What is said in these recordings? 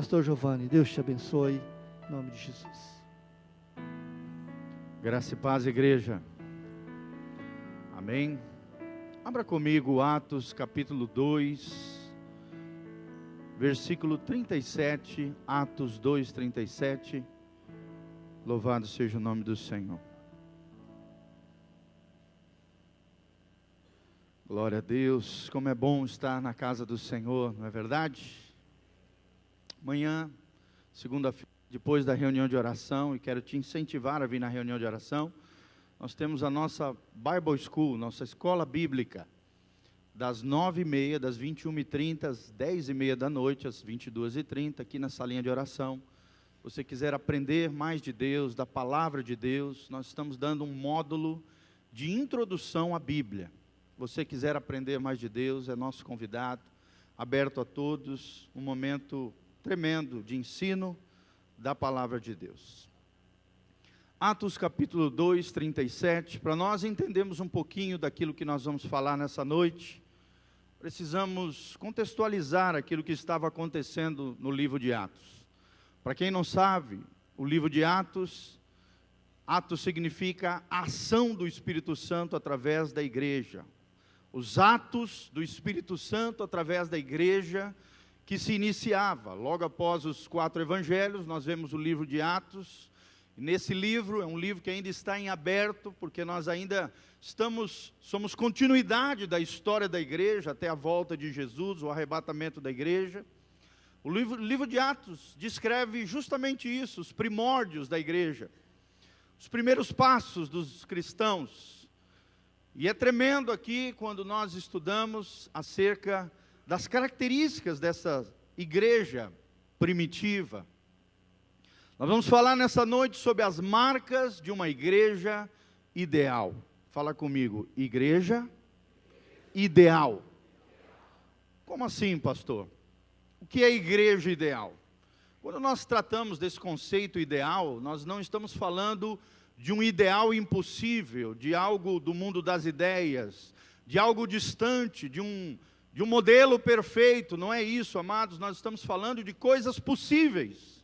Pastor Giovanni, Deus te abençoe, em nome de Jesus. Graça e paz, igreja. Amém. Abra comigo Atos capítulo 2, versículo 37, Atos 2, 37. Louvado seja o nome do Senhor. Glória a Deus, como é bom estar na casa do Senhor, não é verdade? Amanhã, segunda-feira, depois da reunião de oração, e quero te incentivar a vir na reunião de oração, nós temos a nossa Bible School, nossa escola bíblica, das 9h30, das 21h30, às 10h30 da noite, às 22h30, aqui na salinha de oração. Se você quiser aprender mais de Deus, da palavra de Deus, nós estamos dando um módulo de introdução à Bíblia. Se você quiser aprender mais de Deus, é nosso convidado, aberto a todos, um momento tremendo de ensino da palavra de Deus. Atos capítulo 2, 37, para nós entendermos um pouquinho daquilo que nós vamos falar nessa noite, precisamos contextualizar aquilo que estava acontecendo no livro de Atos. Para quem não sabe, o livro de Atos, Atos significa a ação do Espírito Santo através da igreja. Os atos do Espírito Santo através da igreja que se iniciava. Logo após os 4 evangelhos, nós vemos o livro de Atos. E nesse livro, é um livro que ainda está em aberto, porque nós ainda somos continuidade da história da igreja, até a volta de Jesus, o arrebatamento da igreja. O livro de Atos descreve justamente isso, os primórdios da igreja, os primeiros passos dos cristãos. E é tremendo aqui quando nós estudamos acerca das características dessa igreja primitiva. Nós vamos falar nessa noite sobre as marcas de uma igreja ideal. Fala comigo, igreja ideal. Como assim, pastor? O que é igreja ideal? Quando nós tratamos desse conceito ideal, nós não estamos falando de um ideal impossível, de algo do mundo das ideias, de algo distante, de um modelo perfeito. Não é isso, amados, nós estamos falando de coisas possíveis,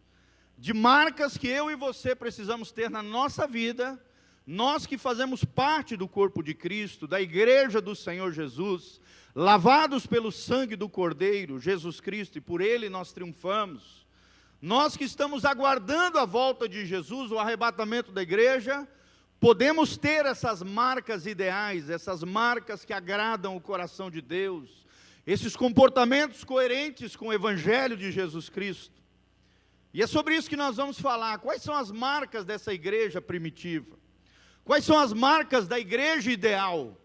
de marcas que eu e você precisamos ter na nossa vida, nós que fazemos parte do corpo de Cristo, da igreja do Senhor Jesus, lavados pelo sangue do Cordeiro, Jesus Cristo, e por Ele nós triunfamos. Nós que estamos aguardando a volta de Jesus, o arrebatamento da igreja, podemos ter essas marcas ideais, essas marcas que agradam o coração de Deus, esses comportamentos coerentes com o Evangelho de Jesus Cristo. E é sobre isso que nós vamos falar. Quais são as marcas dessa igreja primitiva? Quais são as marcas da igreja ideal?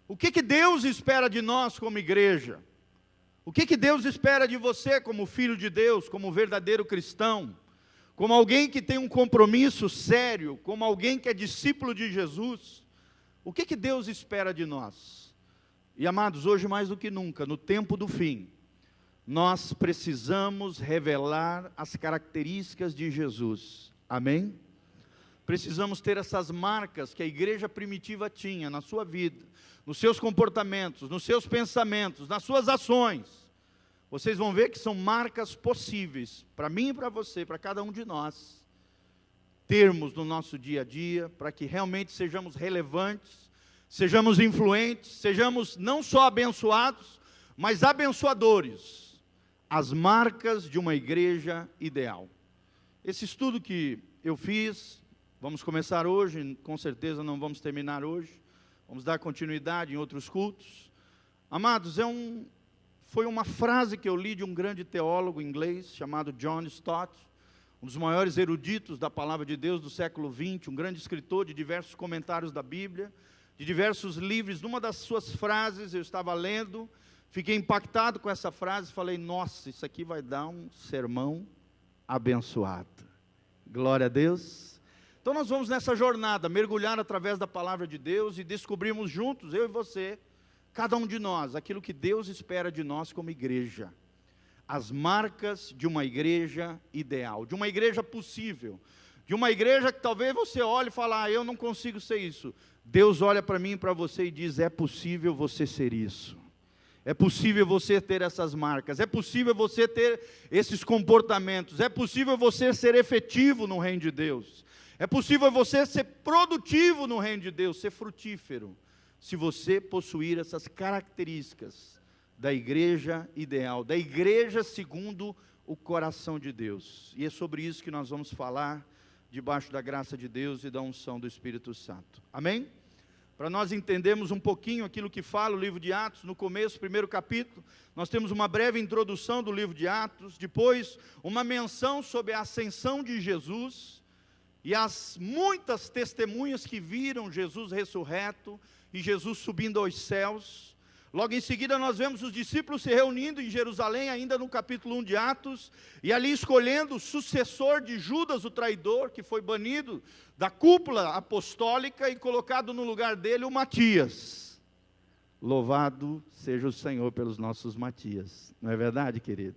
O que Deus espera de nós como igreja? O que Deus espera de você como filho de Deus, como verdadeiro cristão, como alguém que tem um compromisso sério, como alguém que é discípulo de Jesus? O que Deus espera de nós? E amados, hoje mais do que nunca, no tempo do fim, nós precisamos revelar as características de Jesus. Amém? Precisamos ter essas marcas que a igreja primitiva tinha na sua vida, nos seus comportamentos, nos seus pensamentos, nas suas ações. Vocês vão ver que são marcas possíveis, para mim e para você, para cada um de nós, termos no nosso dia a dia, para que realmente sejamos relevantes, sejamos influentes, sejamos não só abençoados, mas abençoadores. As marcas de uma igreja ideal. Esse estudo que eu fiz, vamos começar hoje, com certeza não vamos terminar hoje, vamos dar continuidade em outros cultos. Amados, foi uma frase que eu li de um grande teólogo inglês, chamado John Stott, um dos maiores eruditos da palavra de Deus do século XX, um grande escritor de diversos comentários da Bíblia, de diversos livros. Numa das suas frases, eu estava lendo, fiquei impactado com essa frase, falei, nossa, isso aqui vai dar um sermão abençoado. Glória a Deus. Então nós vamos nessa jornada, mergulhar através da palavra de Deus e descobrirmos juntos, eu e você, cada um de nós, aquilo que Deus espera de nós como igreja. As marcas de uma igreja ideal, de uma igreja possível, de uma igreja que talvez você olhe e fale, eu não consigo ser isso. Deus olha para mim e para você e diz, é possível você ser isso. É possível você ter essas marcas, é possível você ter esses comportamentos, é possível você ser efetivo no reino de Deus, é possível você ser produtivo no reino de Deus, ser frutífero, se você possuir essas características da igreja ideal, da igreja segundo o coração de Deus. E é sobre isso que nós vamos falar, debaixo da graça de Deus e da unção do Espírito Santo. Amém? Para nós entendermos um pouquinho aquilo que fala o livro de Atos, no começo, primeiro capítulo, nós temos uma breve introdução do livro de Atos, depois uma menção sobre a ascensão de Jesus, e as muitas testemunhas que viram Jesus ressurreto, e Jesus subindo aos céus. Logo em seguida nós vemos os discípulos se reunindo em Jerusalém, ainda no capítulo 1 de Atos, e ali escolhendo o sucessor de Judas, o traidor, que foi banido da cúpula apostólica e colocado no lugar dele o Matias. Louvado seja o Senhor pelos nossos Matias, não é verdade, querido?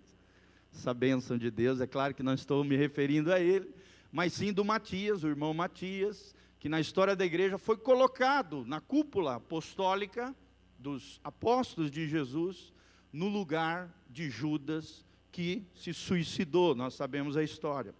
Essa bênção de Deus, é claro que não estou me referindo a ele, mas sim do Matias, o irmão Matias, que na história da igreja foi colocado na cúpula apostólica dos apóstolos de Jesus, no lugar de Judas, que se suicidou. Nós sabemos a história.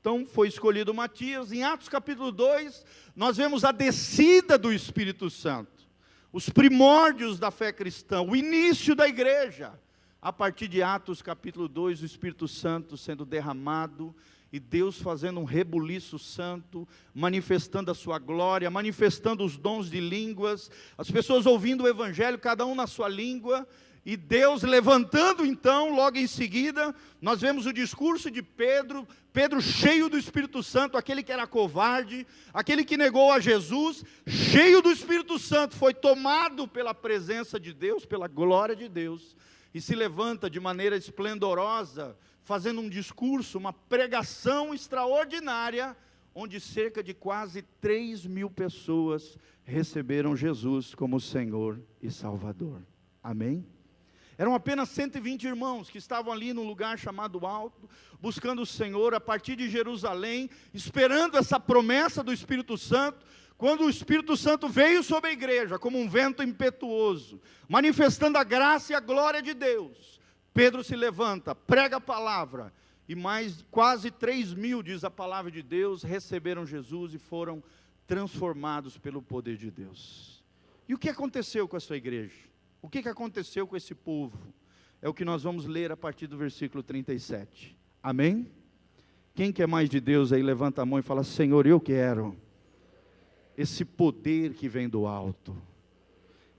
Então foi escolhido Matias. Em Atos capítulo 2, nós vemos a descida do Espírito Santo, os primórdios da fé cristã, o início da igreja. A partir de Atos capítulo 2, o Espírito Santo sendo derramado, e Deus fazendo um rebuliço santo, manifestando a sua glória, manifestando os dons de línguas, as pessoas ouvindo o evangelho, cada um na sua língua, e Deus levantando então, logo em seguida, nós vemos o discurso de Pedro, Pedro cheio do Espírito Santo, aquele que era covarde, aquele que negou a Jesus, cheio do Espírito Santo, foi tomado pela presença de Deus, pela glória de Deus, e se levanta de maneira esplendorosa, fazendo um discurso, uma pregação extraordinária, onde cerca de quase 3.000 pessoas receberam Jesus como Senhor e Salvador. Amém? Eram apenas 120 irmãos que estavam ali no lugar chamado Alto, buscando o Senhor a partir de Jerusalém, esperando essa promessa do Espírito Santo, quando o Espírito Santo veio sobre a igreja como um vento impetuoso, manifestando a graça e a glória de Deus. Pedro se levanta, prega a palavra, e mais quase 3.000, diz a palavra de Deus, receberam Jesus e foram transformados pelo poder de Deus. E o que aconteceu com a sua igreja? O que aconteceu com esse povo? É o que nós vamos ler a partir do versículo 37. Amém? Quem quer mais de Deus aí, levanta a mão e fala: Senhor, eu quero esse poder que vem do alto,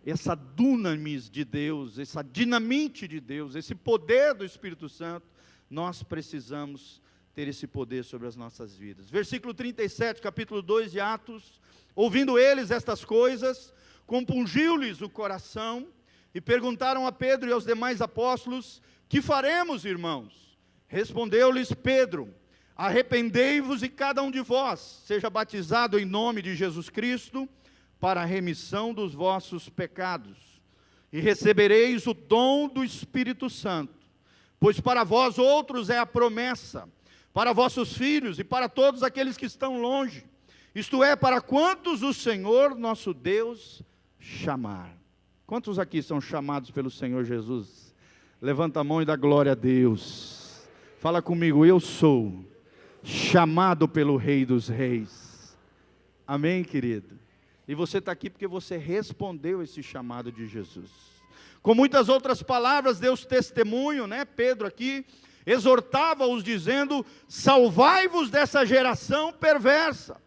essa dunamis de Deus, essa dinamite de Deus, esse poder do Espírito Santo. Nós precisamos ter esse poder sobre as nossas vidas. Versículo 37, capítulo 2 de Atos: ouvindo eles estas coisas, compungiu-lhes o coração, e perguntaram a Pedro e aos demais apóstolos: que faremos, irmãos? Respondeu-lhes Pedro: arrependei-vos e cada um de vós seja batizado em nome de Jesus Cristo, para a remissão dos vossos pecados, e recebereis o dom do Espírito Santo, pois para vós outros é a promessa, para vossos filhos e para todos aqueles que estão longe, isto é, para quantos o Senhor nosso Deus chamar. Quantos aqui são chamados pelo Senhor Jesus? Levanta a mão e dá glória a Deus. Fala comigo: eu sou chamado pelo Rei dos Reis. Amém, querido? E você está aqui porque você respondeu esse chamado de Jesus. Com muitas outras palavras, Deus testemunho, né? Pedro aqui exortava-os dizendo: salvai-vos dessa geração perversa.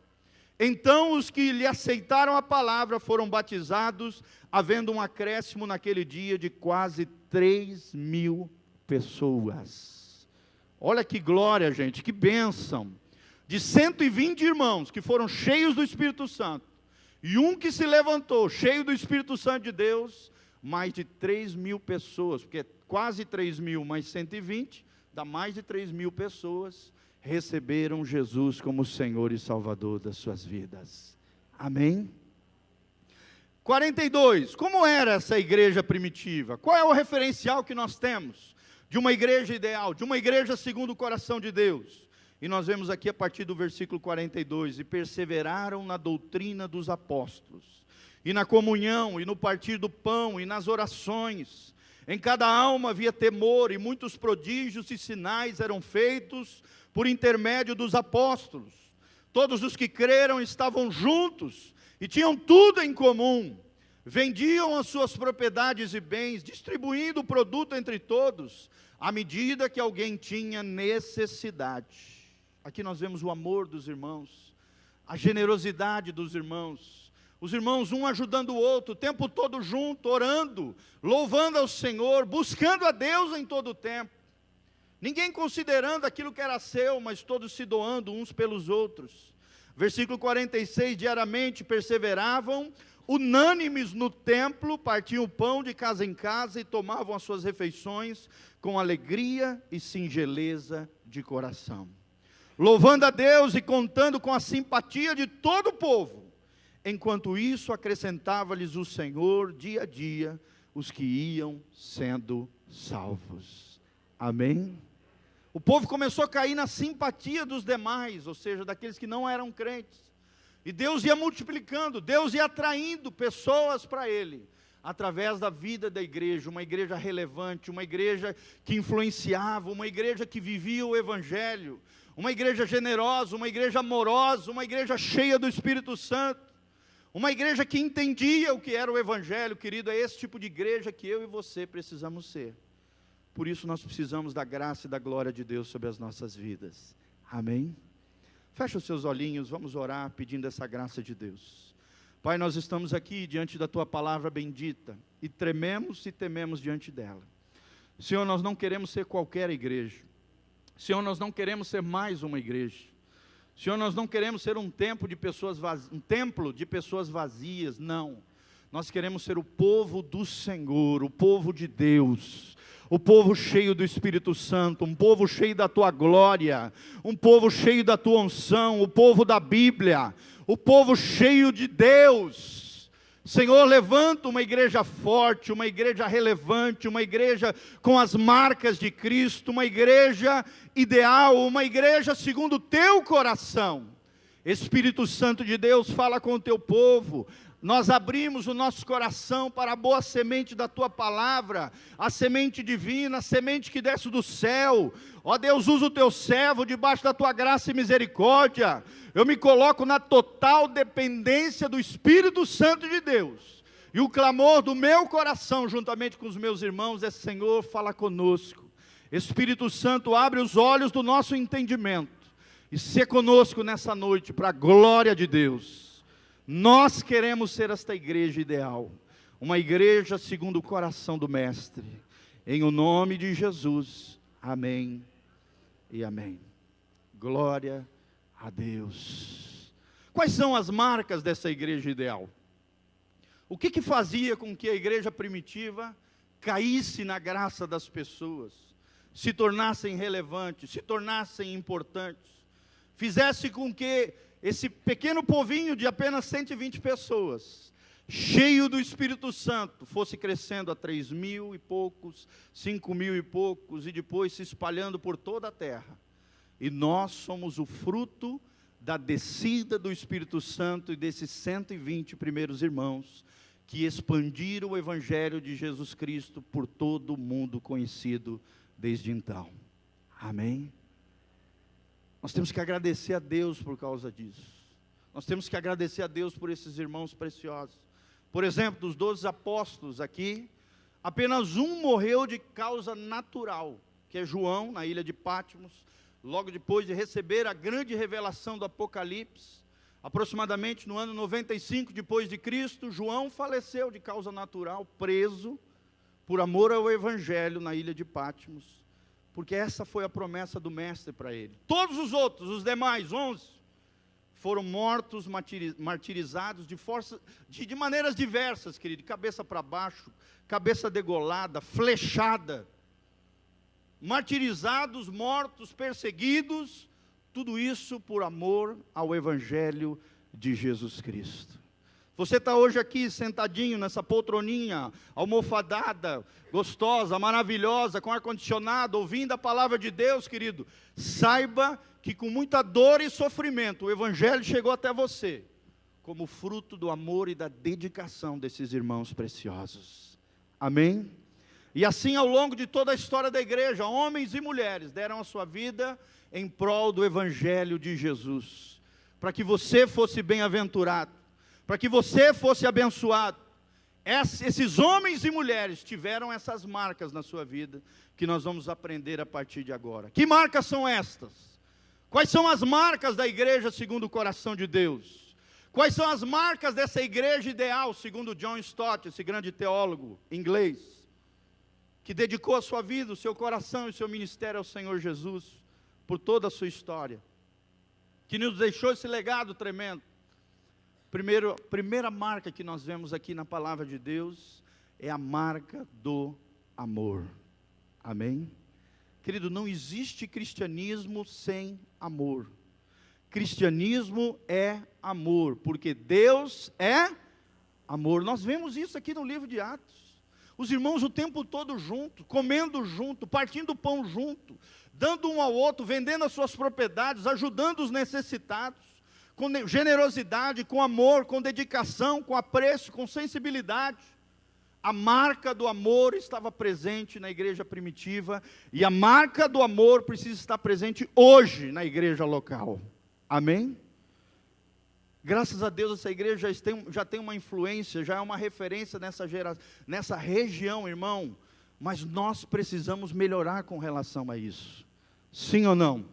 Então os que lhe aceitaram a palavra foram batizados, havendo um acréscimo naquele dia de quase 3.000 pessoas. Olha que glória, gente, que bênção. De 120 irmãos que foram cheios do Espírito Santo, e um que se levantou, cheio do Espírito Santo de Deus, mais de 3.000 pessoas, porque quase 3.000 mais 120, dá mais de 3.000 pessoas, receberam Jesus como Senhor e Salvador das suas vidas. Amém? 42, como era essa igreja primitiva? Qual é o referencial que nós temos de uma igreja ideal, de uma igreja segundo o coração de Deus? E nós vemos aqui a partir do versículo 42, e perseveraram na doutrina dos apóstolos, e na comunhão, e no partir do pão, e nas orações. Em cada alma havia temor, e muitos prodígios e sinais eram feitos por intermédio dos apóstolos. Todos os que creram estavam juntos e tinham tudo em comum. Vendiam as suas propriedades e bens, distribuindo o produto entre todos, à medida que alguém tinha necessidade. Aqui nós vemos o amor dos irmãos, a generosidade dos irmãos. Os irmãos um ajudando o outro, o tempo todo junto, orando, louvando ao Senhor, buscando a Deus em todo o tempo. Ninguém considerando aquilo que era seu, mas todos se doando uns pelos outros. Versículo 46, diariamente perseveravam, unânimes no templo, partiam o pão de casa em casa e tomavam as suas refeições com alegria e singeleza de coração. Louvando a Deus e contando com a simpatia de todo o povo. Enquanto isso, acrescentava-lhes o Senhor, dia a dia, os que iam sendo salvos. Amém? O povo começou a cair na simpatia dos demais, ou seja, daqueles que não eram crentes. E Deus ia multiplicando, Deus ia atraindo pessoas para Ele, através da vida da igreja, uma igreja relevante, uma igreja que influenciava, uma igreja que vivia o Evangelho, uma igreja generosa, uma igreja amorosa, uma igreja cheia do Espírito Santo, uma igreja que entendia o que era o Evangelho. Querido, é esse tipo de igreja que eu e você precisamos ser. Por isso nós precisamos da graça e da glória de Deus sobre as nossas vidas. Amém? Fecha os seus olhinhos, vamos orar pedindo essa graça de Deus. Pai, nós estamos aqui diante da Tua palavra bendita, e trememos e tememos diante dela. Senhor, nós não queremos ser qualquer igreja. Senhor, nós não queremos ser mais uma igreja. Senhor, nós não queremos ser um templo de pessoas vazias, não. Nós queremos ser o povo do Senhor, o povo de Deus, o povo cheio do Espírito Santo, um povo cheio da Tua glória, um povo cheio da Tua unção, o povo da Bíblia, o povo cheio de Deus. Senhor, levanta uma igreja forte, uma igreja relevante, uma igreja com as marcas de Cristo, uma igreja ideal, uma igreja segundo o Teu coração. Espírito Santo de Deus, fala com o Teu povo. Nós abrimos o nosso coração para a boa semente da Tua palavra, a semente divina, a semente que desce do céu. Ó Deus, usa o Teu servo debaixo da Tua graça e misericórdia. Eu me coloco na total dependência do Espírito Santo de Deus. E o clamor do meu coração, juntamente com os meus irmãos, é: Senhor, fala conosco. Espírito Santo, abre os olhos do nosso entendimento e se conosco nessa noite, para a glória de Deus. Nós queremos ser esta igreja ideal, uma igreja segundo o coração do Mestre, em o nome de Jesus, amém e amém. Glória a Deus. Quais são as marcas dessa igreja ideal? O que fazia com que a igreja primitiva caísse na graça das pessoas, se tornassem relevantes, se tornassem importantes, fizesse com que esse pequeno povinho de apenas 120 pessoas, cheio do Espírito Santo, fosse crescendo a 3.000 e poucos, 5.000 e poucos, e depois se espalhando por toda a terra. E nós somos o fruto da descida do Espírito Santo e desses 120 primeiros irmãos, que expandiram o Evangelho de Jesus Cristo por todo o mundo conhecido desde então. Amém? Nós temos que agradecer a Deus por causa disso. Nós temos que agradecer a Deus por esses irmãos preciosos. Por exemplo, dos 12 apóstolos aqui, apenas um morreu de causa natural, que é João, na ilha de Patmos, logo depois de receber a grande revelação do Apocalipse. Aproximadamente no ano 95 depois de Cristo, João faleceu de causa natural, preso por amor ao Evangelho na ilha de Patmos, porque essa foi a promessa do Mestre para ele. Todos os outros, os demais 11, foram mortos, martirizados de maneiras diversas, querido, de cabeça para baixo, cabeça degolada, flechada, martirizados, mortos, perseguidos, tudo isso por amor ao Evangelho de Jesus Cristo. Você está hoje aqui sentadinho nessa poltroninha, almofadada, gostosa, maravilhosa, com ar-condicionado, ouvindo a palavra de Deus, querido. Saiba que com muita dor e sofrimento, o Evangelho chegou até você, como fruto do amor e da dedicação desses irmãos preciosos. Amém? E assim, ao longo de toda a história da igreja, homens e mulheres deram a sua vida em prol do Evangelho de Jesus, para que você fosse bem-aventurado, para que você fosse abençoado. Esses homens e mulheres tiveram essas marcas na sua vida, que nós vamos aprender a partir de agora. Que marcas são estas? Quais são as marcas da igreja segundo o coração de Deus? Quais são as marcas dessa igreja ideal, segundo John Stott, esse grande teólogo inglês, que dedicou a sua vida, o seu coração e o seu ministério ao Senhor Jesus, por toda a sua história, que nos deixou esse legado tremendo. Primeira marca que nós vemos aqui na palavra de Deus, é a marca do amor, amém? Querido, não existe cristianismo sem amor. Cristianismo é amor, porque Deus é amor. Nós vemos isso aqui no livro de Atos. Os irmãos o tempo todo junto, comendo junto, partindo pão junto, dando um ao outro, vendendo as suas propriedades, ajudando os necessitados, com generosidade, com amor, com dedicação, com apreço, com sensibilidade. A marca do amor estava presente na igreja primitiva, e a marca do amor precisa estar presente hoje na igreja local. Amém? Graças a Deus essa igreja já tem uma influência, já é uma referência nessa região, irmão, mas nós precisamos melhorar com relação a isso. Sim ou não?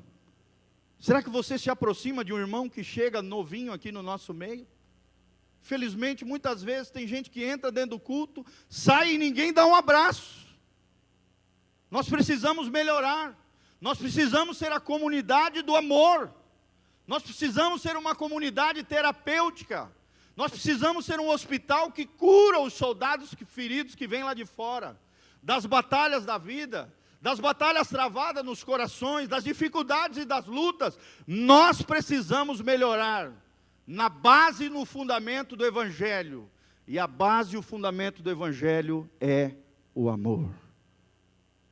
Será que você se aproxima de um irmão que chega novinho aqui no nosso meio? Felizmente, muitas vezes tem gente que entra dentro do culto, sai e ninguém dá um abraço. Nós precisamos melhorar, nós precisamos ser a comunidade do amor. Nós precisamos ser uma comunidade terapêutica. Nós precisamos ser um hospital que cura os soldados feridos que vêm lá de fora, das batalhas da vida, das batalhas travadas nos corações, das dificuldades e das lutas. Nós precisamos melhorar na base e no fundamento do Evangelho. E a base e o fundamento do Evangelho é o amor.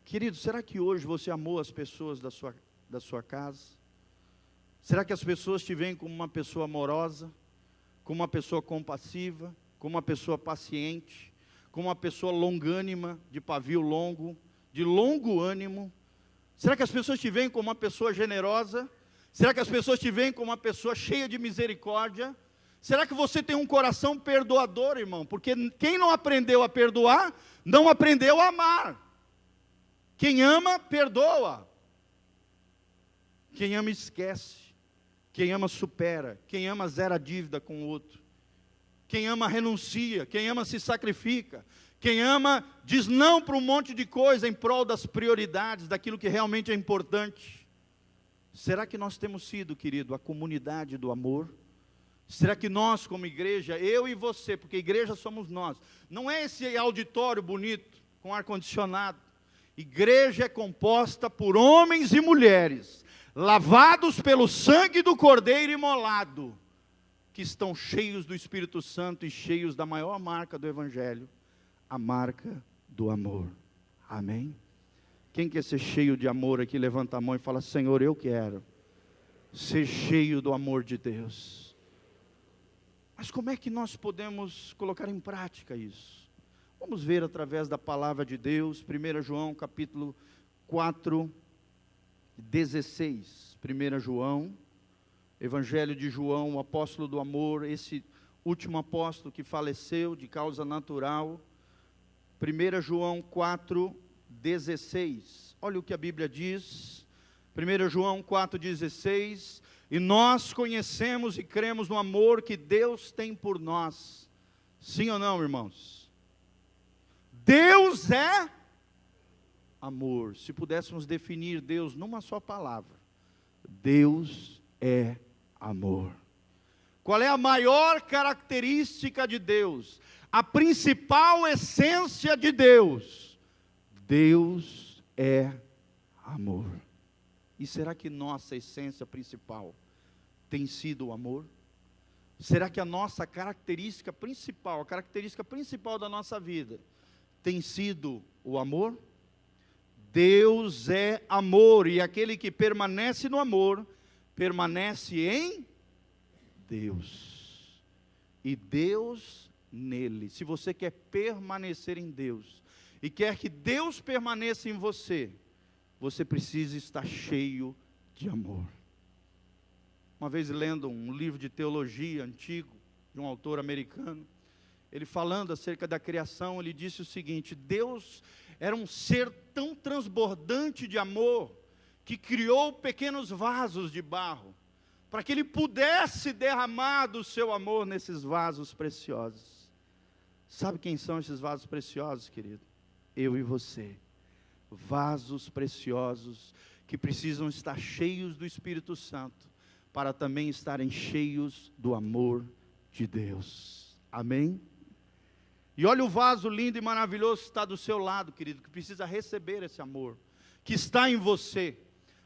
Querido, será que hoje você amou as pessoas da sua casa? Será que as pessoas te veem como uma pessoa amorosa, como uma pessoa compassiva, como uma pessoa paciente, como uma pessoa longânima, de pavio longo, de longo ânimo? Será que as pessoas te veem como uma pessoa generosa? Será que as pessoas te veem como uma pessoa cheia de misericórdia? Será que você tem um coração perdoador, irmão? Porque quem não aprendeu a perdoar, não aprendeu a amar. Quem ama, perdoa. Quem ama, esquece. Quem ama, supera. Quem ama, zera a dívida com o outro. Quem ama, renuncia. Quem ama, se sacrifica. Quem ama, diz não para um monte de coisa em prol das prioridades, daquilo que realmente é importante. Será que nós temos sido, querido, a comunidade do amor? Será que nós, como igreja, eu e você, porque igreja somos nós, não é esse auditório bonito, com ar-condicionado. Igreja é composta por homens e mulheres, lavados pelo sangue do Cordeiro imolado, que estão cheios do Espírito Santo e cheios da maior marca do Evangelho, a marca do amor. Amém? Quem quer ser cheio de amor aqui, levanta a mão e fala: Senhor, eu quero ser cheio do amor de Deus. Mas como é que nós podemos colocar em prática isso? Vamos ver através da palavra de Deus, 1 João capítulo 4, 16, 1 João, Evangelho de João, o apóstolo do amor, esse último apóstolo que faleceu de causa natural. 1 João 4, 16, olha o que a Bíblia diz, 1 João 4, 16, e nós conhecemos e cremos no amor que Deus tem por nós. Sim ou não, irmãos? Deus é amor. Se pudéssemos definir Deus numa só palavra, Deus é amor. Qual é a maior característica de Deus? A principal essência de Deus? Deus é amor. E será que nossa essência principal tem sido o amor? Será que a nossa característica principal, a característica principal da nossa vida, tem sido o amor? Deus é amor, e aquele que permanece no amor, permanece em Deus, e Deus nele. Se você quer permanecer em Deus, e quer que Deus permaneça em você, você precisa estar cheio de amor. Uma vez lendo um livro de teologia antigo, de um autor americano, ele falando acerca da criação, ele disse o seguinte: Deus era um ser tão transbordante de amor, que criou pequenos vasos de barro, para que Ele pudesse derramar do seu amor nesses vasos preciosos. Sabe quem são esses vasos preciosos, querido? Eu e você. Vasos preciosos, que precisam estar cheios do Espírito Santo, para também estarem cheios do amor de Deus. Amém? E olha o vaso lindo e maravilhoso que está do seu lado, querido, que precisa receber esse amor, que está em você.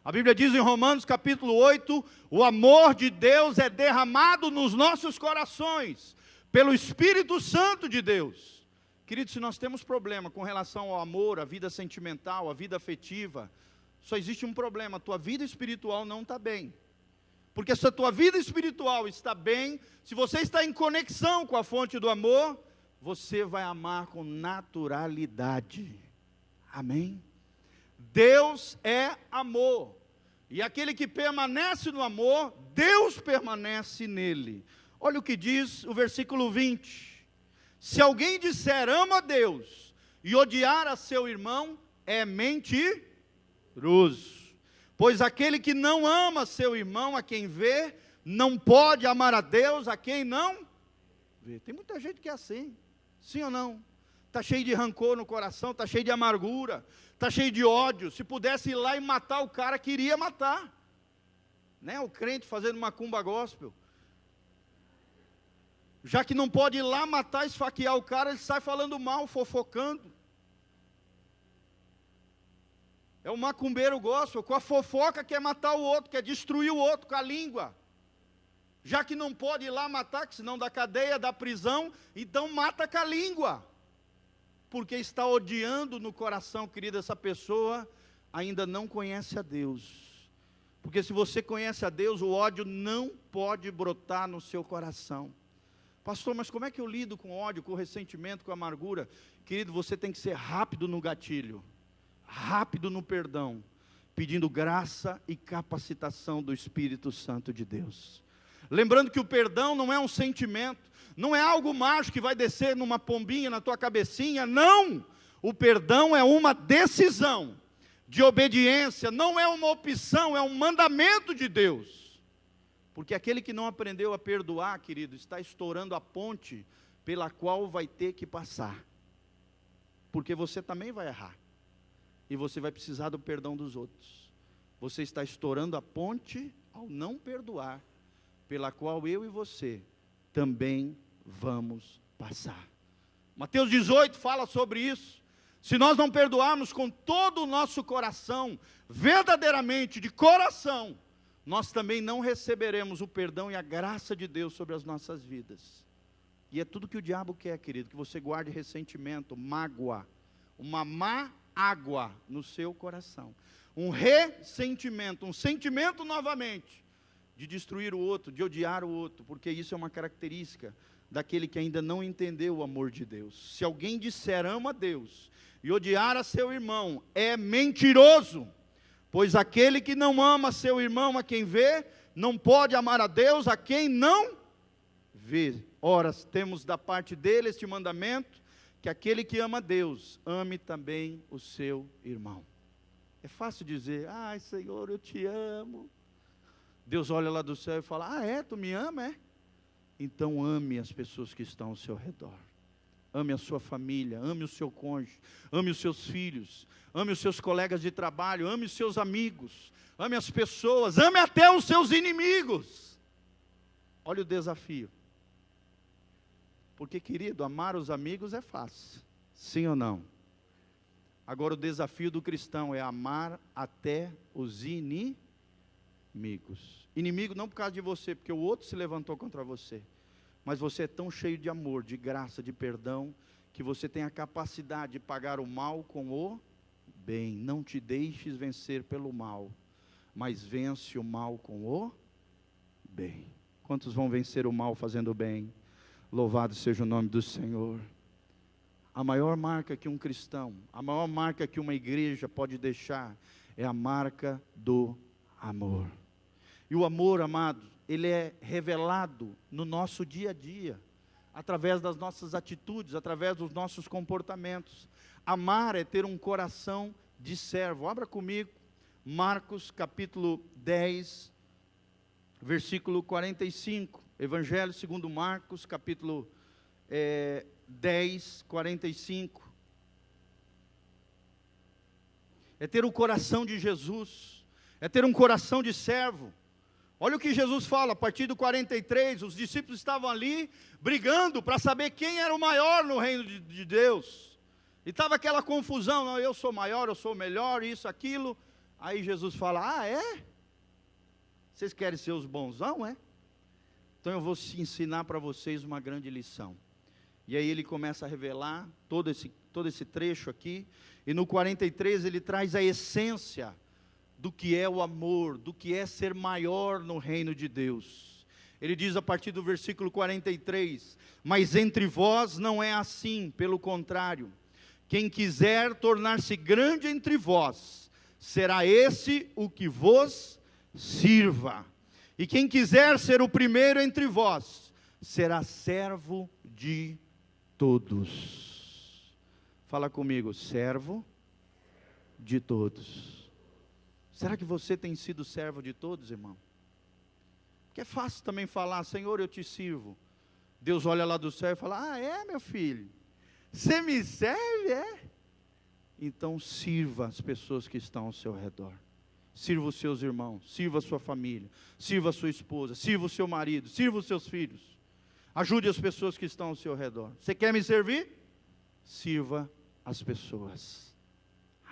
A Bíblia diz em Romanos capítulo 8, o amor de Deus é derramado nos nossos corações, pelo Espírito Santo de Deus. Querido, se nós temos problema com relação ao amor, à vida sentimental, à vida afetiva, só existe um problema: a tua vida espiritual não está bem. Porque se a tua vida espiritual está bem, se você está em conexão com a fonte do amor, você vai amar com naturalidade. Amém? Deus é amor, e aquele que permanece no amor, Deus permanece nele. Olha o que diz o versículo 20: se alguém disser ama a Deus, e odiar a seu irmão, é mentiroso. Pois aquele que não ama seu irmão, a quem vê, não pode amar a Deus, a quem não vê. Tem muita gente que é assim, sim ou não? Está cheio de rancor no coração, está cheio de amargura, está cheio de ódio. Se pudesse ir lá e matar o cara, queria matar, né? O crente fazendo macumba gospel, já que não pode ir lá matar, esfaquear o cara, ele sai falando mal, fofocando. É o macumbeiro gospel, com a fofoca quer matar o outro, quer destruir o outro com a língua. Já que não pode ir lá matar, que senão da cadeia, da prisão, então mata com a língua. Porque está odiando no coração, querida, essa pessoa ainda não conhece a Deus. Porque se você conhece a Deus, o ódio não pode brotar no seu coração. Pastor, mas como é que eu lido com ódio, com ressentimento, com amargura? Querido, você tem que ser rápido no gatilho, rápido no perdão, pedindo graça e capacitação do Espírito Santo de Deus. Lembrando que o perdão não é um sentimento, não é algo mágico que vai descer numa pombinha na tua cabecinha, não! O perdão é uma decisão de obediência, não é uma opção, é um mandamento de Deus. Porque aquele que não aprendeu a perdoar, querido, está estourando a ponte pela qual vai ter que passar. Porque você também vai errar. E você vai precisar do perdão dos outros. Você está estourando a ponte ao não perdoar, pela qual eu e você também vamos passar. Mateus 18 fala sobre isso. Se nós não perdoarmos com todo o nosso coração, verdadeiramente, de coração, nós também não receberemos o perdão e a graça de Deus sobre as nossas vidas. E é tudo que o diabo quer, querido, que você guarde ressentimento, mágoa, uma má água no seu coração, um ressentimento, um sentimento novamente, de destruir o outro, de odiar o outro, porque isso é uma característica daquele que ainda não entendeu o amor de Deus. Se alguém disser ama a Deus, e odiar a seu irmão, é mentiroso, pois aquele que não ama seu irmão a quem vê, não pode amar a Deus a quem não vê. Ora, temos da parte dele este mandamento, que aquele que ama a Deus, ame também o seu irmão. É fácil dizer, ai Senhor, eu te amo. Deus olha lá do céu e fala, tu me ama, é? Então ame as pessoas que estão ao seu redor. Ame a sua família, ame o seu cônjuge, ame os seus filhos, ame os seus colegas de trabalho, ame os seus amigos, ame as pessoas, ame até os seus inimigos. Olha o desafio. Porque, querido, amar os amigos é fácil, sim ou não? Agora o desafio do cristão é amar até os inimigos. Inimigo não por causa de você, porque o outro se levantou contra você, mas você é tão cheio de amor, de graça, de perdão, que você tem a capacidade de pagar o mal com o bem. Não te deixes vencer pelo mal, mas vence o mal com o bem. Quantos vão vencer o mal fazendo o bem? Louvado seja o nome do Senhor. a maior marca que um cristão, a maior marca que uma igreja pode deixar, é a marca do amor. E o amor, amado, ele é revelado no nosso dia a dia, através das nossas atitudes, através dos nossos comportamentos. Amar é ter um coração de servo. Abra comigo, Marcos capítulo 10, versículo 45. Evangelho segundo Marcos, capítulo 10, 45. É ter o coração de Jesus, é ter um coração de servo. Olha o que Jesus fala, a partir do 43, os discípulos estavam ali, brigando para saber quem era o maior no reino de Deus. E estava aquela confusão, não, eu sou maior, eu sou melhor, isso, aquilo. Aí Jesus fala, é? Vocês querem ser os bonzão, é? Então eu vou ensinar para vocês uma grande lição. E aí ele começa a revelar todo esse trecho aqui. E no 43 ele traz a essência do que é o amor, do que é ser maior no reino de Deus. Ele diz a partir do versículo 43, mas entre vós não é assim, pelo contrário, quem quiser tornar-se grande entre vós, será esse o que vos sirva. E quem quiser ser o primeiro entre vós, será servo de todos. Fala comigo, servo de todos. Será que você tem sido servo de todos, irmão? Porque é fácil também falar, Senhor, eu te sirvo. Deus olha lá do céu e fala, é meu filho, você me serve, é? Então sirva as pessoas que estão ao seu redor. Sirva os seus irmãos, sirva a sua família, sirva a sua esposa, sirva o seu marido, sirva os seus filhos. Ajude as pessoas que estão ao seu redor. Você quer me servir? Sirva as pessoas.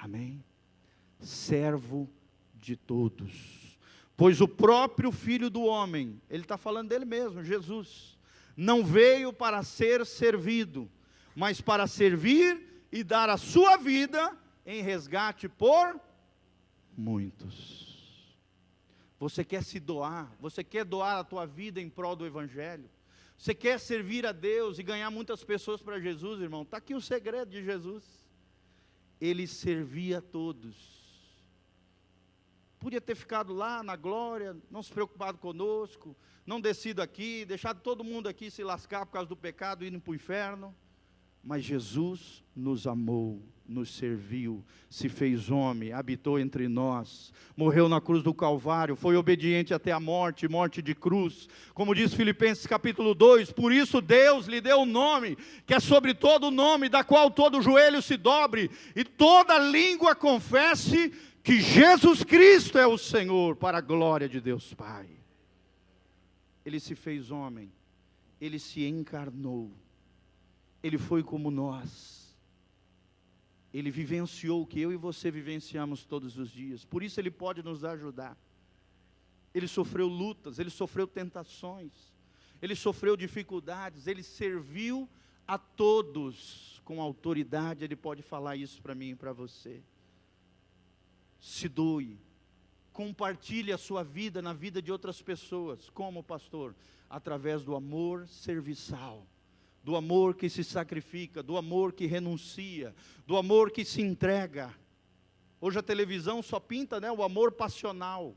Amém? Servo de todos. Pois o próprio Filho do Homem, ele está falando dele mesmo, Jesus, não veio para ser servido, mas para servir e dar a sua vida em resgate por muitos. Você quer se doar? Você quer doar a tua vida em prol do Evangelho? Você quer servir a Deus e ganhar muitas pessoas para Jesus, irmão? Está aqui o segredo de Jesus. Ele servia a todos. Podia ter ficado lá na glória, não se preocupado conosco, não descido aqui, deixado todo mundo aqui se lascar por causa do pecado e indo para o inferno. Mas Jesus nos amou, nos serviu, se fez homem, habitou entre nós, morreu na cruz do Calvário, foi obediente até a morte, morte de cruz. Como diz Filipenses capítulo 2, por isso Deus lhe deu um nome, que é sobre todo nome, da qual todo joelho se dobre, e toda língua confesse que Jesus Cristo é o Senhor, para a glória de Deus Pai. Ele se fez homem, ele se encarnou, ele foi como nós, ele vivenciou o que eu e você vivenciamos todos os dias, por isso ele pode nos ajudar. Ele sofreu lutas, ele sofreu tentações, ele sofreu dificuldades, ele serviu a todos com autoridade. Ele pode falar isso para mim e para você. Se doe, compartilhe a sua vida na vida de outras pessoas. Como, pastor? Através do amor serviçal, do amor que se sacrifica, do amor que renuncia, do amor que se entrega. Hoje a televisão só pinta, o amor passional,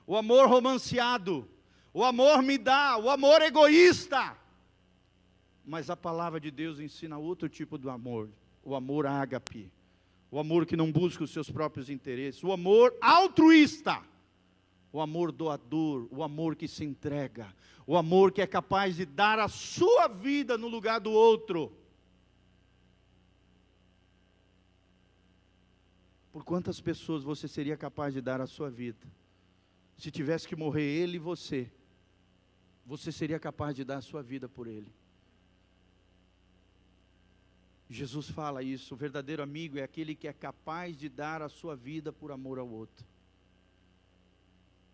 o amor romanceado, o amor me dá, o amor egoísta. Mas a palavra de Deus ensina outro tipo de amor, o amor ágape, o amor que não busca os seus próprios interesses, o amor altruísta, o amor doador, o amor que se entrega, o amor que é capaz de dar a sua vida no lugar do outro. Por quantas pessoas você seria capaz de dar a sua vida? Se tivesse que morrer ele e você seria capaz de dar a sua vida por ele? Jesus fala isso, o verdadeiro amigo é aquele que é capaz de dar a sua vida por amor ao outro.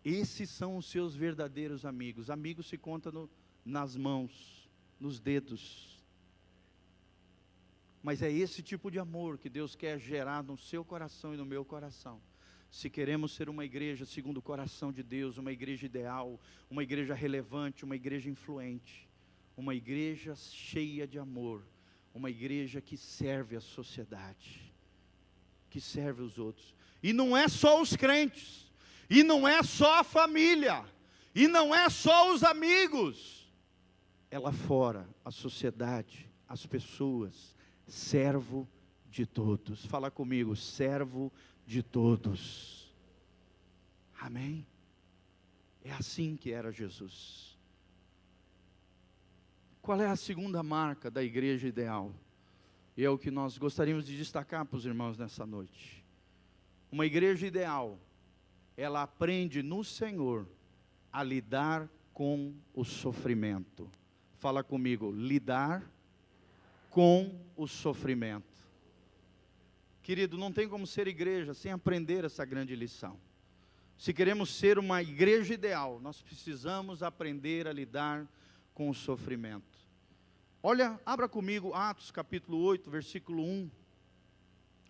Esses são os seus verdadeiros amigos. Amigos se contam nas mãos, nos dedos. Mas é esse tipo de amor que Deus quer gerar no seu coração e no meu coração. Se queremos ser uma igreja segundo o coração de Deus, uma igreja ideal, uma igreja relevante, uma igreja influente, uma igreja cheia de amor, uma igreja que serve a sociedade, que serve os outros. E não é só os crentes, e não é só a família, e não é só os amigos. É lá fora, a sociedade, as pessoas, servo de todos. Fala comigo, servo de todos. Amém? É assim que era Jesus. Qual é a segunda marca da igreja ideal? E é o que nós gostaríamos de destacar para os irmãos nessa noite. Uma igreja ideal, ela aprende no Senhor a lidar com o sofrimento. Fala comigo, lidar com o sofrimento. Querido, não tem como ser igreja sem aprender essa grande lição. Se queremos ser uma igreja ideal, nós precisamos aprender a lidar com o sofrimento. Olha, abra comigo Atos capítulo 8, versículo 1.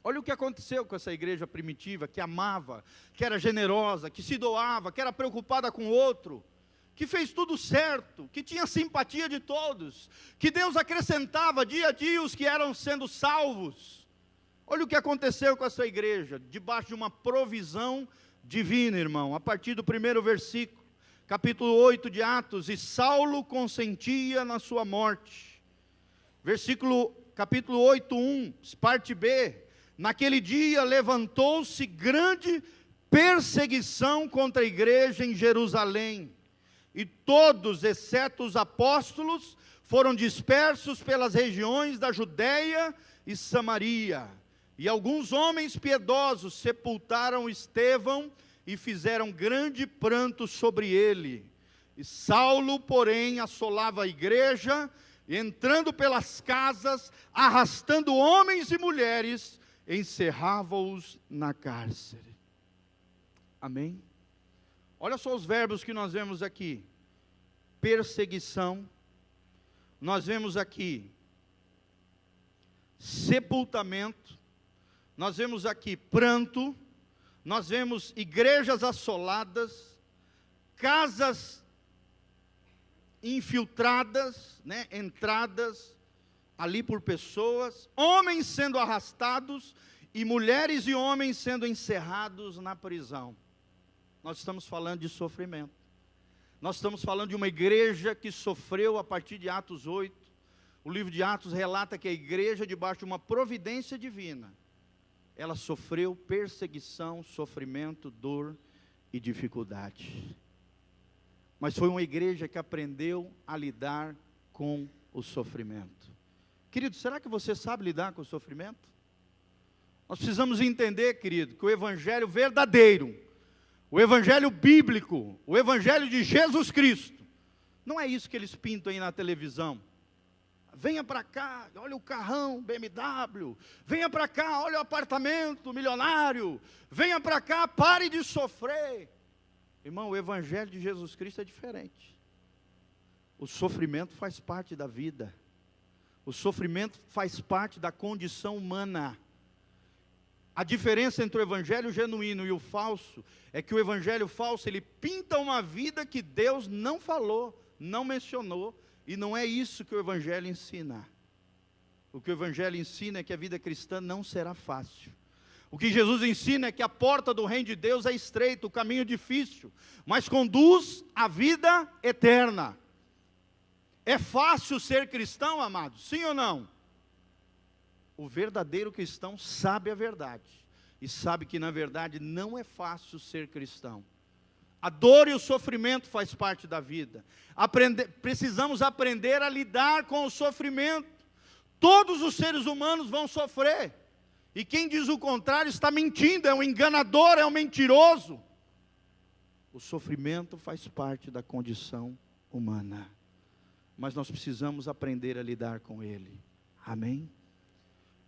Olha o que aconteceu com essa igreja primitiva, que amava, que era generosa, que se doava, que era preocupada com o outro, que fez tudo certo, que tinha simpatia de todos, que Deus acrescentava dia a dia os que eram sendo salvos. Olha o que aconteceu com essa igreja, debaixo de uma provisão divina, irmão, a partir do primeiro versículo, capítulo 8 de Atos. E Saulo consentia na sua morte. Capítulo 8, 1, parte B. Naquele dia levantou-se grande perseguição contra a igreja em Jerusalém, e todos, exceto os apóstolos, foram dispersos pelas regiões da Judéia e Samaria. E alguns homens piedosos sepultaram Estevão e fizeram grande pranto sobre ele. E Saulo, porém, assolava a igreja, entrando pelas casas, arrastando homens e mulheres, encerrava-os na cárcere. Amém? Olha só os verbos que nós vemos aqui. Perseguição. Nós vemos aqui sepultamento. Nós vemos aqui pranto. Nós vemos igrejas assoladas, casas infiltradas, entradas ali por pessoas, homens sendo arrastados e mulheres e homens sendo encerrados na prisão. Nós estamos falando de sofrimento. Nós estamos falando de uma igreja que sofreu a partir de Atos 8. O livro de Atos relata que a igreja, debaixo de uma providência divina, ela sofreu perseguição, sofrimento, dor e dificuldade. Mas foi uma igreja que aprendeu a lidar com o sofrimento. Querido, será que você sabe lidar com o sofrimento? Nós precisamos entender, querido, que o evangelho verdadeiro, o evangelho bíblico, o evangelho de Jesus Cristo, não é isso que eles pintam aí na televisão. Venha para cá, olha o carrão BMW, venha para cá, olha o apartamento milionário, venha para cá, pare de sofrer. Irmão, o evangelho de Jesus Cristo é diferente. O sofrimento faz parte da vida. O sofrimento faz parte da condição humana. A diferença entre o evangelho genuíno e o falso é que o evangelho falso, ele pinta uma vida que Deus não falou, não mencionou, e não é isso que o evangelho ensina. O que o evangelho ensina é que a vida cristã não será fácil. O que Jesus ensina é que a porta do reino de Deus é estreita, o caminho difícil, mas conduz à vida eterna. É fácil ser cristão, amados? Sim ou não? O verdadeiro cristão sabe a verdade, e sabe que na verdade não é fácil ser cristão. A dor e o sofrimento faz parte da vida. Precisamos aprender a lidar com o sofrimento. Todos os seres humanos vão sofrer. E quem diz o contrário está mentindo, é um enganador, é um mentiroso. O sofrimento faz parte da condição humana. Mas nós precisamos aprender a lidar com ele. Amém?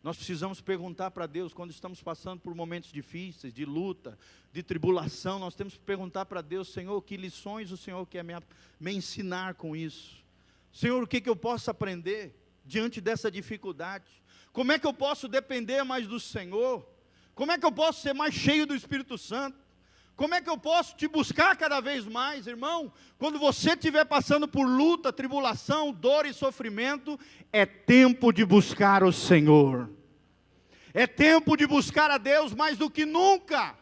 Nós precisamos perguntar para Deus, quando estamos passando por momentos difíceis, de luta, de tribulação, nós temos que perguntar para Deus: Senhor, que lições o Senhor quer me ensinar com isso? Senhor, o que eu posso aprender diante dessa dificuldade? Como é que eu posso depender mais do Senhor? Como é que eu posso ser mais cheio do Espírito Santo? Como é que eu posso te buscar cada vez mais, irmão? Quando você estiver passando por luta, tribulação, dor e sofrimento, é tempo de buscar o Senhor. É tempo de buscar a Deus mais do que nunca.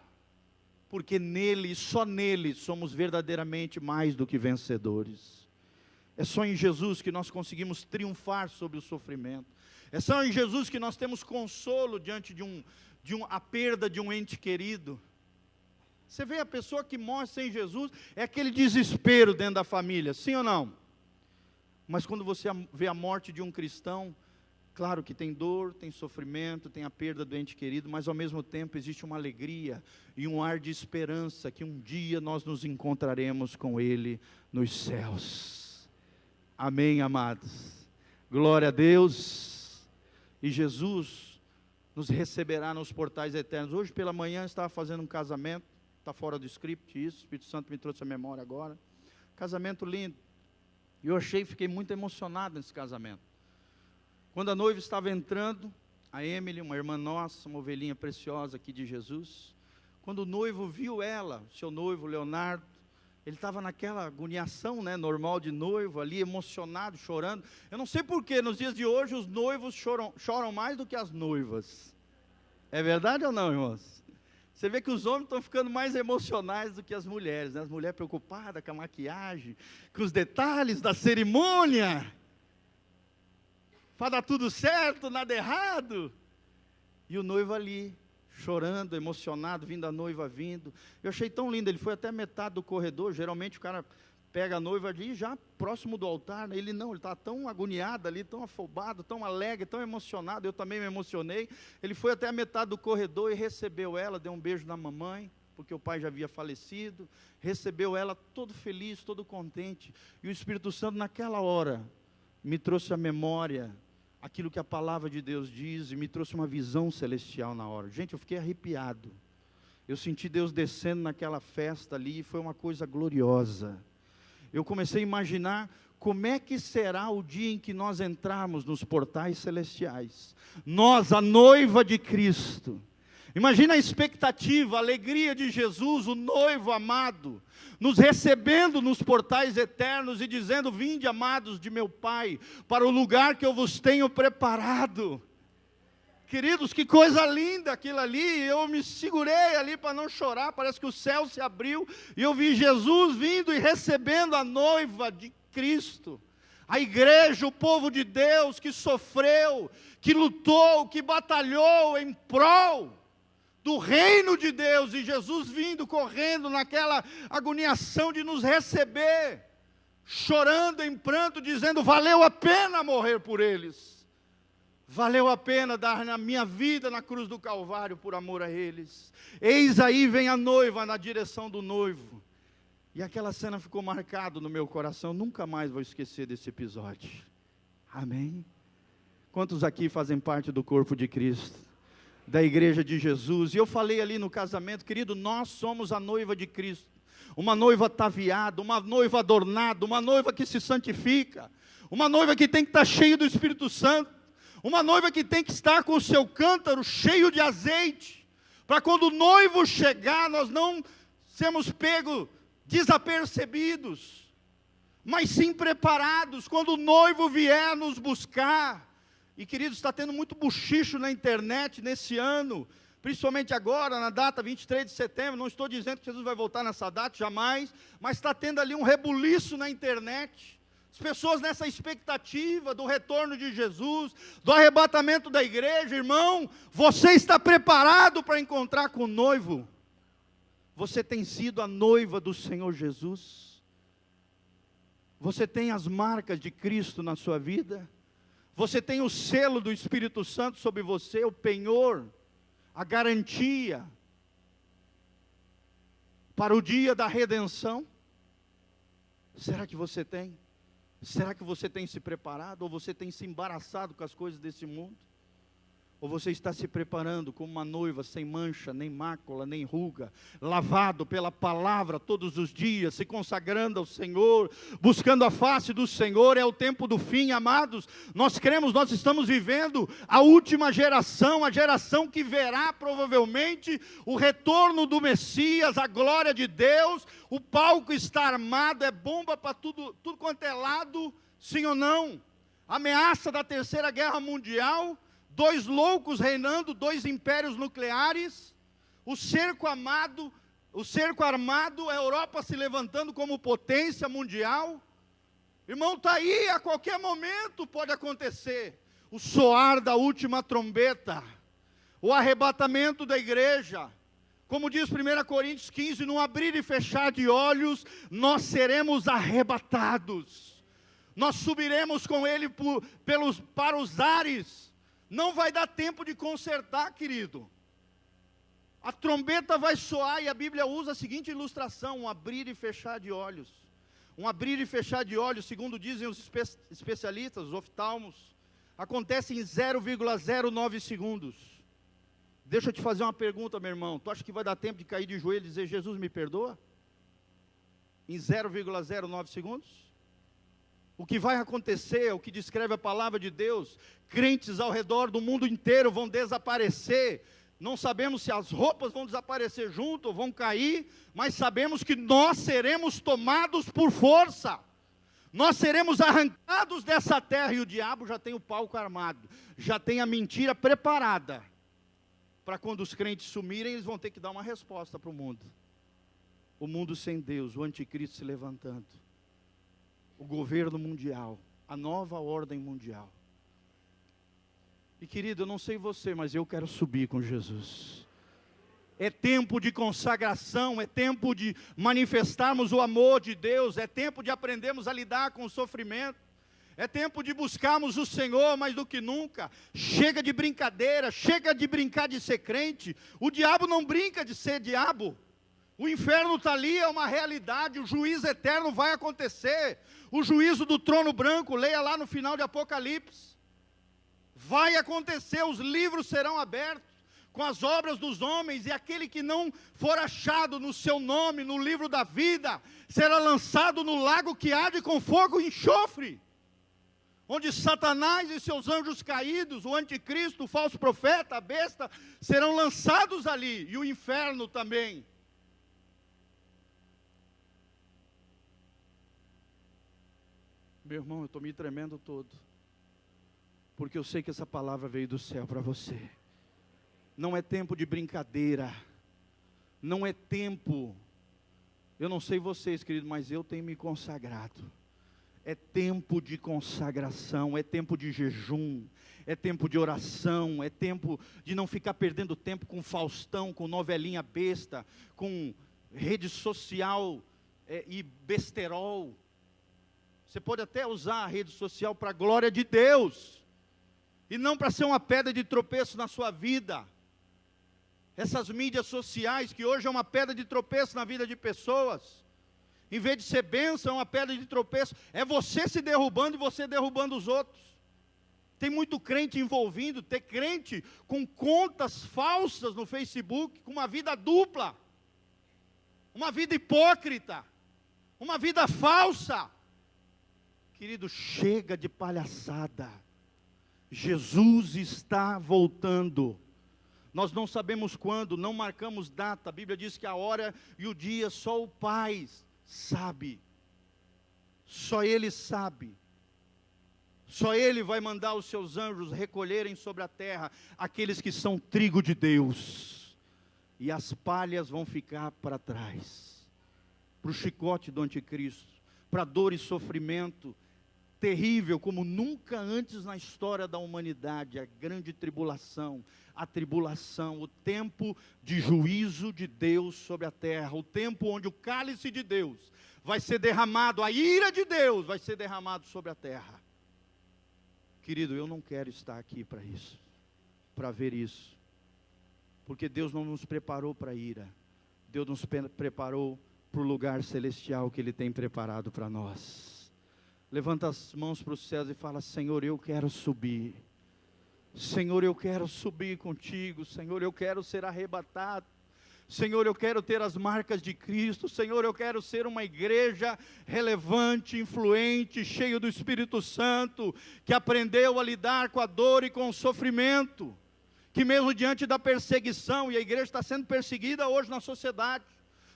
Porque nele, só nele, somos verdadeiramente mais do que vencedores. É só em Jesus que nós conseguimos triunfar sobre o sofrimento. É só em Jesus que nós temos consolo diante a perda de um ente querido. Você vê a pessoa que morre sem Jesus, é aquele desespero dentro da família, sim ou não? Mas quando você vê a morte de um cristão, claro que tem dor, tem sofrimento, tem a perda do ente querido, mas ao mesmo tempo existe uma alegria e um ar de esperança, que um dia nós nos encontraremos com Ele nos céus. Amém, amados? Glória a Deus. E Jesus nos receberá nos portais eternos. Hoje pela manhã eu estava fazendo um casamento, está fora do script isso, o Espírito Santo me trouxe a memória agora. Casamento lindo. E eu fiquei muito emocionado nesse casamento. Quando a noiva estava entrando, a Emily, uma irmã nossa, uma ovelhinha preciosa aqui de Jesus, quando o noivo viu ela, seu noivo Leonardo, ele estava naquela agoniação, né, normal de noivo, ali emocionado, chorando. Eu não sei porquê, nos dias de hoje os noivos choram mais do que as noivas. É verdade ou não, irmãos? Você vê que os homens estão ficando mais emocionais do que as mulheres, né? As mulheres preocupadas com a maquiagem, com os detalhes da cerimônia, para dar tudo certo, nada errado. E o noivo ali, chorando, emocionado, vindo a noiva vindo. Eu achei tão lindo, ele foi até metade do corredor. Geralmente o cara pega a noiva ali já próximo do altar, né? Ele não, ele está tão agoniado ali, tão afobado, tão alegre, tão emocionado. Eu também me emocionei. Ele foi até a metade do corredor e recebeu ela, deu um beijo na mamãe, porque o pai já havia falecido. Recebeu ela todo feliz, todo contente. E o Espírito Santo naquela hora me trouxe à memória aquilo que a palavra de Deus diz, e me trouxe uma visão celestial na hora. Gente, eu fiquei arrepiado. Eu senti Deus descendo naquela festa ali, e foi uma coisa gloriosa. Eu comecei a imaginar como é que será o dia em que nós entrarmos nos portais celestiais. Nós, a noiva de Cristo. Imagina a expectativa, a alegria de Jesus, o noivo amado, nos recebendo nos portais eternos e dizendo: vinde, amados de meu Pai, para o lugar que eu vos tenho preparado. Queridos, que coisa linda aquilo ali. Eu me segurei ali para não chorar. Parece que o céu se abriu e eu vi Jesus vindo e recebendo a noiva de Cristo. A igreja, o povo de Deus que sofreu, que lutou, que batalhou em prol do reino de Deus, e Jesus vindo, correndo naquela agoniação de nos receber, chorando em pranto, dizendo: valeu a pena morrer por eles. Valeu a pena dar a minha vida na cruz do Calvário por amor a eles. Eis aí vem a noiva na direção do noivo. E aquela cena ficou marcada no meu coração. Nunca mais vou esquecer desse episódio. Amém? Quantos aqui fazem parte do corpo de Cristo, da igreja de Jesus? E eu falei ali no casamento, querido, nós somos a noiva de Cristo. Uma noiva ataviada, uma noiva adornada, uma noiva que se santifica, uma noiva que tem que estar cheia do Espírito Santo. Uma noiva que tem que estar com o seu cântaro cheio de azeite, para quando o noivo chegar, nós não sermos pegos desapercebidos, mas sim preparados, quando o noivo vier nos buscar. E queridos, está tendo muito buchicho na internet nesse ano, principalmente agora, na data 23 de setembro, não estou dizendo que Jesus vai voltar nessa data, jamais, mas está tendo ali um rebuliço na internet. As pessoas nessa expectativa do retorno de Jesus, do arrebatamento da igreja. Irmão, você está preparado para encontrar com o noivo? Você tem sido a noiva do Senhor Jesus? Você tem as marcas de Cristo na sua vida? Você tem o selo do Espírito Santo sobre você, o penhor, a garantia para o dia da redenção? Será que você tem? Será que você tem se preparado, ou você tem se embaraçado com as coisas desse mundo? Ou você está se preparando como uma noiva sem mancha, nem mácula, nem ruga, lavado pela palavra todos os dias, se consagrando ao Senhor, buscando a face do Senhor? É o tempo do fim, amados. Nós cremos, nós estamos vivendo a última geração, a geração que verá provavelmente o retorno do Messias, a glória de Deus. O palco está armado, é bomba para tudo quanto é lado, sim ou não? Ameaça da terceira guerra mundial, 2 loucos reinando, 2 impérios nucleares, o cerco armado, a Europa se levantando como potência mundial. Irmão, está aí, a qualquer momento pode acontecer. O soar da última trombeta, o arrebatamento da igreja. Como diz 1 Coríntios 15, no abrir e fechar de olhos, nós seremos arrebatados. Nós subiremos com Ele para os ares. Não vai dar tempo de consertar, querido. A trombeta vai soar e a Bíblia usa a seguinte ilustração: um abrir e fechar de olhos. Um abrir e fechar de olhos, segundo dizem os especialistas, os oftalmos, acontece em 0,09 segundos. Deixa eu te fazer uma pergunta, meu irmão. Tu acha que vai dar tempo de cair de joelho e dizer: Jesus, me perdoa? Em 0,09 segundos? O que vai acontecer, o que descreve a palavra de Deus, crentes ao redor do mundo inteiro vão desaparecer. Não sabemos se as roupas vão desaparecer junto ou vão cair, mas sabemos que nós seremos tomados por força. Nós seremos arrancados dessa terra, e o diabo já tem o palco armado, já tem a mentira preparada, para quando os crentes sumirem, eles vão ter que dar uma resposta para o mundo. O mundo sem Deus, o anticristo se levantando. O governo mundial, a nova ordem mundial. E querido, eu não sei você, mas eu quero subir com Jesus. É tempo de consagração, é tempo de manifestarmos o amor de Deus, é tempo de aprendermos a lidar com o sofrimento, é tempo de buscarmos o Senhor mais do que nunca. Chega de brincadeira, chega de brincar de ser crente. O diabo não brinca de ser diabo. O inferno está ali, é uma realidade, o juízo eterno vai acontecer. O juízo do trono branco, leia lá no final de Apocalipse. Vai acontecer, os livros serão abertos com as obras dos homens, e aquele que não for achado no seu nome, no livro da vida, será lançado no lago que arde com fogo e enxofre, onde Satanás e seus anjos caídos, o anticristo, o falso profeta, a besta, serão lançados ali, e o inferno também. Meu irmão, eu estou me tremendo todo, porque eu sei que essa palavra veio do céu para você. Não é tempo de brincadeira, não é tempo, eu não sei vocês, querido, mas eu tenho me consagrado. É tempo de consagração, é tempo de jejum, é tempo de oração, é tempo de não ficar perdendo tempo com Faustão, com novelinha besta, com rede social e besterol. Você pode até usar a rede social para a glória de Deus, e não para ser uma pedra de tropeço na sua vida. Essas mídias sociais, que hoje é uma pedra de tropeço na vida de pessoas, em vez de ser bênção, é uma pedra de tropeço. É você se derrubando e você derrubando os outros. Tem muito crente envolvido, tem crente com contas falsas no Facebook, com uma vida dupla, uma vida hipócrita, uma vida falsa. Querido, chega de palhaçada. Jesus está voltando. Nós não sabemos quando, não marcamos data. A Bíblia diz que a hora e o dia só o Pai sabe. Só Ele sabe. Só Ele vai mandar os seus anjos recolherem sobre a terra aqueles que são trigo de Deus. E as palhas vão ficar para trás. Para o chicote do anticristo, para dor e sofrimento terrível como nunca antes na história da humanidade, a grande tribulação, a tribulação, o tempo de juízo de Deus sobre a terra, o tempo onde o cálice de Deus vai ser derramado, a ira de Deus vai ser derramado sobre a terra. Querido, eu não quero estar aqui para isso, para ver isso, porque Deus não nos preparou para a ira, Deus nos preparou para o lugar celestial que Ele tem preparado para nós. Levanta as mãos para os céus e fala: Senhor, eu quero subir. Senhor, eu quero subir contigo. Senhor, eu quero ser arrebatado. Senhor, eu quero ter as marcas de Cristo. Senhor, eu quero ser uma igreja relevante, influente, cheio do Espírito Santo, que aprendeu a lidar com a dor e com o sofrimento, que mesmo diante da perseguição, e a igreja está sendo perseguida hoje na sociedade,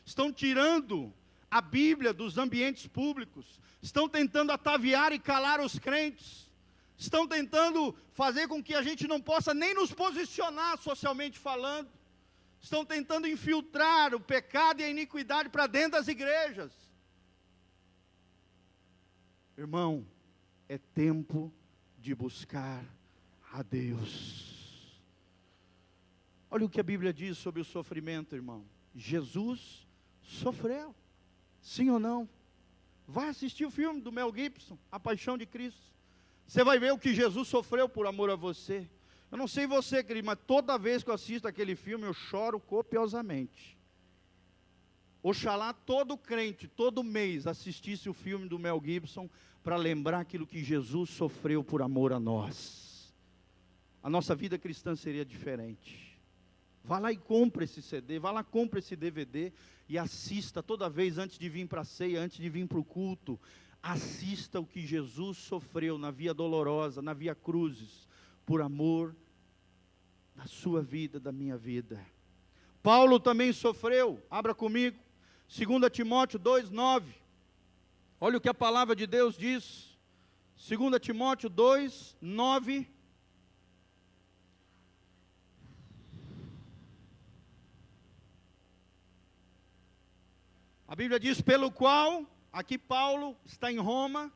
estão tirando a Bíblia dos ambientes públicos, estão tentando ataviar e calar os crentes, estão tentando fazer com que a gente não possa nem nos posicionar socialmente falando, estão tentando infiltrar o pecado e a iniquidade para dentro das igrejas. Irmão, é tempo de buscar a Deus. Olha o que a Bíblia diz sobre o sofrimento, irmão. Jesus sofreu, sim ou não? Vai assistir o filme do Mel Gibson, A Paixão de Cristo. Você vai ver o que Jesus sofreu por amor a você. Eu não sei você, querido, mas toda vez que eu assisto aquele filme, eu choro copiosamente. Oxalá todo crente, todo mês, assistisse o filme do Mel Gibson, para lembrar aquilo que Jesus sofreu por amor a nós. A nossa vida cristã seria diferente. Vá lá e compre esse CD, vá lá, compre esse DVD, e assista toda vez antes de vir para a ceia, antes de vir para o culto. Assista o que Jesus sofreu na via dolorosa, na via cruzes, por amor da sua vida, da minha vida. Paulo também sofreu, abra comigo, 2 Timóteo 2:9, olha o que a palavra de Deus diz, 2 Timóteo 2:9, a Bíblia diz, pelo qual, aqui Paulo está em Roma,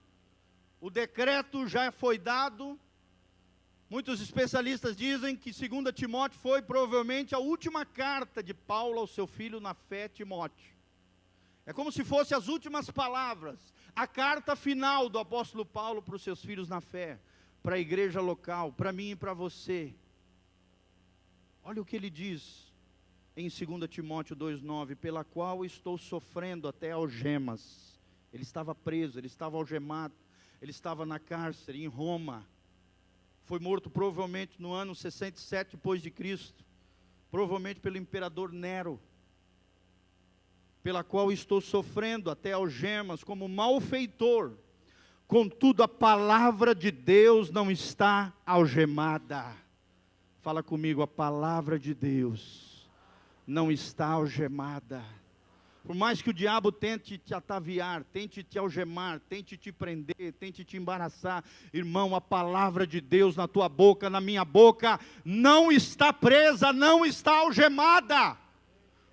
o decreto já foi dado. Muitos especialistas dizem que 2 Timóteo foi provavelmente a última carta de Paulo ao seu filho na fé, Timóteo. É como se fosse as últimas palavras, a carta final do apóstolo Paulo para os seus filhos na fé, para a igreja local, para mim e para você. Olha o que ele diz em 2 Timóteo 2:9, pela qual estou sofrendo até algemas. Ele estava preso, ele estava algemado, ele estava na cárcere em Roma. Foi morto provavelmente no ano 67 depois de Cristo, provavelmente pelo imperador Nero, pela qual estou sofrendo até algemas como malfeitor. Contudo, a palavra de Deus não está algemada. Fala comigo, a palavra de Deus não está algemada. Por mais que o diabo tente te ataviar, tente te algemar, tente te prender, tente te embaraçar, irmão, a palavra de Deus na tua boca, na minha boca, não está presa, não está algemada.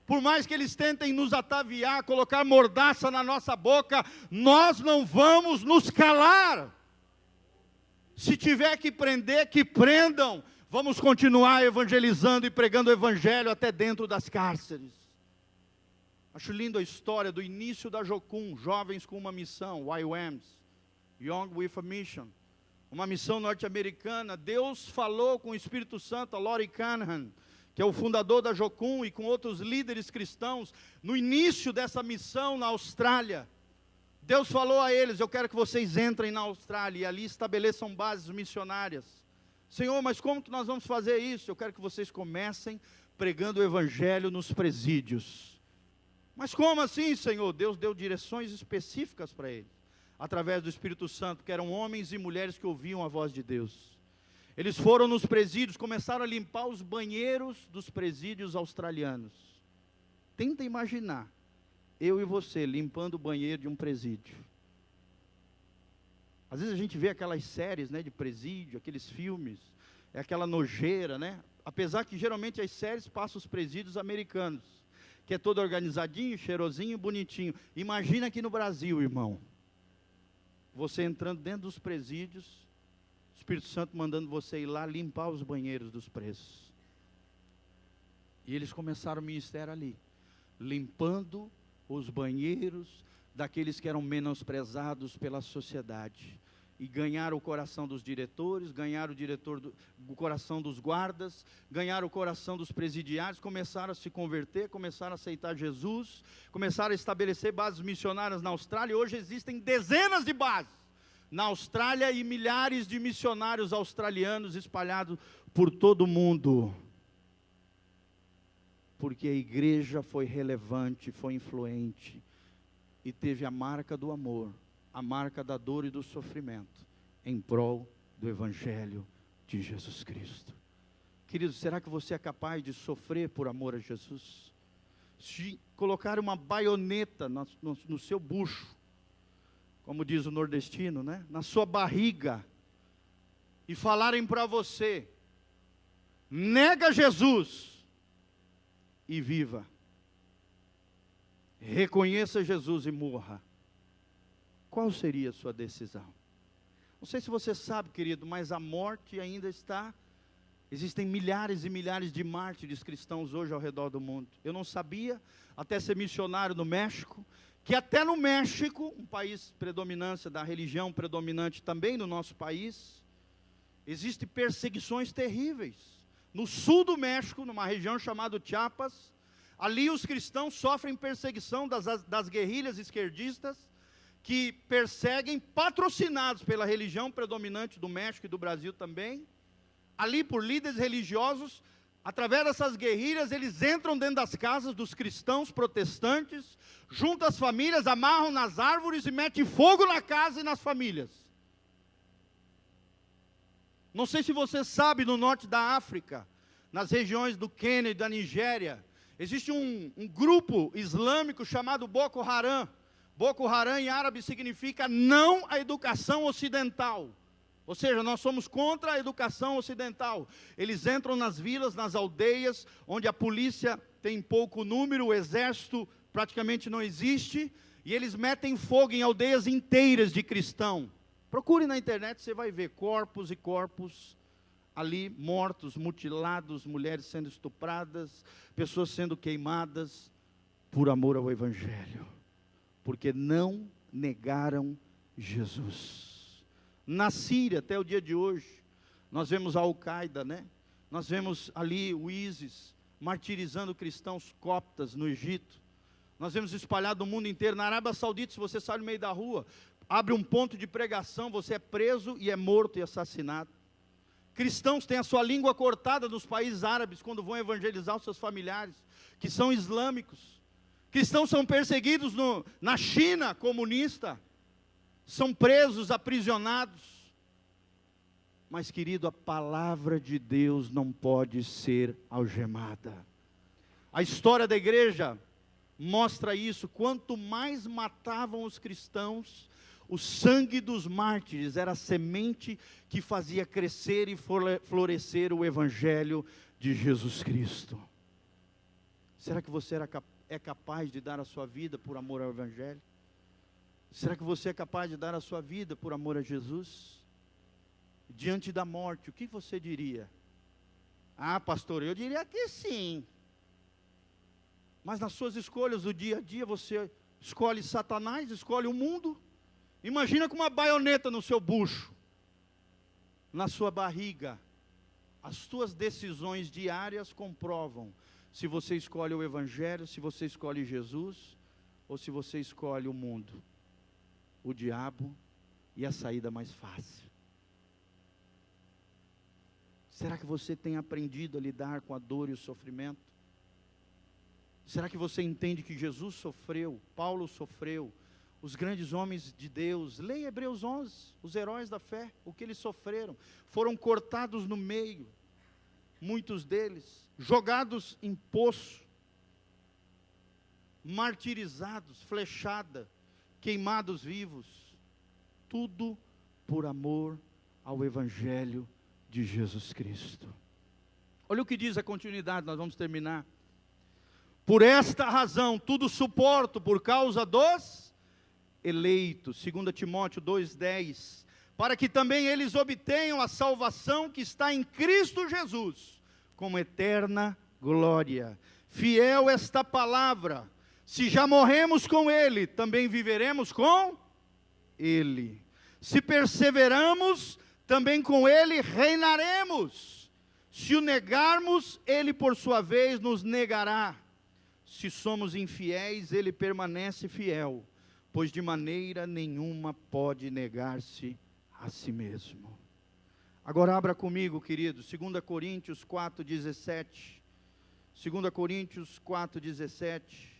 Por mais que eles tentem nos ataviar, colocar mordaça na nossa boca, nós não vamos nos calar. Se tiver que prender, que prendam. Vamos continuar evangelizando e pregando o evangelho até dentro das cárceres. Acho lindo a história do início da Jocum, jovens com uma missão, YWAMs, Young with a Mission, uma missão norte-americana. Deus falou com o Espírito Santo, a Lori Canahan, que é o fundador da Jocum, e com outros líderes cristãos, no início dessa missão na Austrália. Deus falou a eles, eu quero que vocês entrem na Austrália, e ali estabeleçam bases missionárias. Senhor, mas como que nós vamos fazer isso? Eu quero que vocês comecem pregando o evangelho nos presídios. Mas como assim, Senhor? Deus deu direções específicas para eles, através do Espírito Santo, que eram homens e mulheres que ouviam a voz de Deus. Eles foram nos presídios, começaram a limpar os banheiros dos presídios australianos. Tenta imaginar, eu e você limpando o banheiro de um presídio. Às vezes a gente vê aquelas séries, né, de presídio, aqueles filmes, é aquela nojeira, né? Apesar que geralmente as séries passam os presídios americanos, que é todo organizadinho, cheirosinho, bonitinho. Imagina aqui no Brasil, irmão, você entrando dentro dos presídios, o Espírito Santo mandando você ir lá limpar os banheiros dos presos. E eles começaram o ministério ali, limpando os banheiros daqueles que eram menosprezados pela sociedade. E ganharam o coração dos diretores, ganharam o coração dos guardas, ganharam o coração dos presidiários, começaram a se converter, começaram a aceitar Jesus, começaram a estabelecer bases missionárias na Austrália, e hoje existem dezenas de bases na Austrália e milhares de missionários australianos espalhados por todo o mundo. Porque a igreja foi relevante, foi influente e teve a marca do amor, a marca da dor e do sofrimento em prol do Evangelho de Jesus Cristo. Queridos, será que você é capaz de sofrer por amor a Jesus? Se colocar uma baioneta no seu bucho, como diz o nordestino, né? Na sua barriga, e falarem para você, nega Jesus e viva, reconheça Jesus e morra, qual seria a sua decisão? Não sei se você sabe, querido, mas a morte ainda está. Existem milhares e milhares de mártires cristãos hoje ao redor do mundo. Eu não sabia, até ser missionário no México, que até no México, um país predominância da religião predominante também no nosso país, existem perseguições terríveis. No sul do México, numa região chamada Chiapas, ali os cristãos sofrem perseguição das guerrilhas esquerdistas, que perseguem, patrocinados pela religião predominante do México e do Brasil também, ali por líderes religiosos. Através dessas guerrilhas, eles entram dentro das casas dos cristãos protestantes, juntam as famílias, amarram nas árvores e metem fogo na casa e nas famílias. Não sei se você sabe, no norte da África, nas regiões do Quênia e da Nigéria, existe um grupo islâmico chamado Boko Haram. Boko Haram em árabe significa não à educação ocidental. Ou seja, nós somos contra a educação ocidental. Eles entram nas vilas, nas aldeias, onde a polícia tem pouco número, o exército praticamente não existe, e eles metem fogo em aldeias inteiras de cristão. Procure na internet, você vai ver corpos e corpos ali mortos, mutilados, mulheres sendo estupradas, pessoas sendo queimadas por amor ao Evangelho, porque não negaram Jesus. Na Síria, até o dia de hoje, nós vemos a Al-Qaeda, né? Nós vemos ali o ISIS martirizando cristãos coptas no Egito. Nós vemos espalhado no mundo inteiro. Na Arábia Saudita, se você sai no meio da rua, abre um ponto de pregação, você é preso e é morto e assassinado. Cristãos têm a sua língua cortada nos países árabes quando vão evangelizar os seus familiares, que são islâmicos. Cristãos são perseguidos na China comunista, são presos, aprisionados. Mas, querido, a palavra de Deus não pode ser algemada. A história da igreja mostra isso. Quanto mais matavam os cristãos, o sangue dos mártires era a semente que fazia crescer e florescer o Evangelho de Jesus Cristo. Será que você é capaz de dar a sua vida por amor ao Evangelho? Será que você é capaz de dar a sua vida por amor a Jesus? Diante da morte, o que você diria? Ah, pastor, eu diria que sim. Mas nas suas escolhas do dia a dia, você escolhe Satanás, escolhe o mundo. Imagina com uma baioneta no seu bucho, na sua barriga. As suas decisões diárias comprovam se você escolhe o Evangelho, se você escolhe Jesus, ou se você escolhe o mundo, o diabo e a saída mais fácil. Será que você tem aprendido a lidar com a dor e o sofrimento? Será que você entende que Jesus sofreu, Paulo sofreu, os grandes homens de Deus? Leia Hebreus 11, os heróis da fé, o que eles sofreram. Foram cortados no meio, muitos deles, jogados em poço, martirizados, flechada, queimados vivos, tudo por amor ao Evangelho de Jesus Cristo. Olha o que diz a continuidade, nós vamos terminar. Por esta razão, tudo suporto por causa dos eleitos, 2 Timóteo 2,10, para que também eles obtenham a salvação que está em Cristo Jesus, com eterna glória. Fiel esta palavra, se já morremos com Ele, também viveremos com Ele. Se perseveramos, também com Ele reinaremos. Se o negarmos, Ele por sua vez nos negará. Se somos infiéis, Ele permanece fiel, pois de maneira nenhuma pode negar-se a si mesmo. Agora abra comigo, querido, 2 Coríntios 4:17. 2 Coríntios 4:17.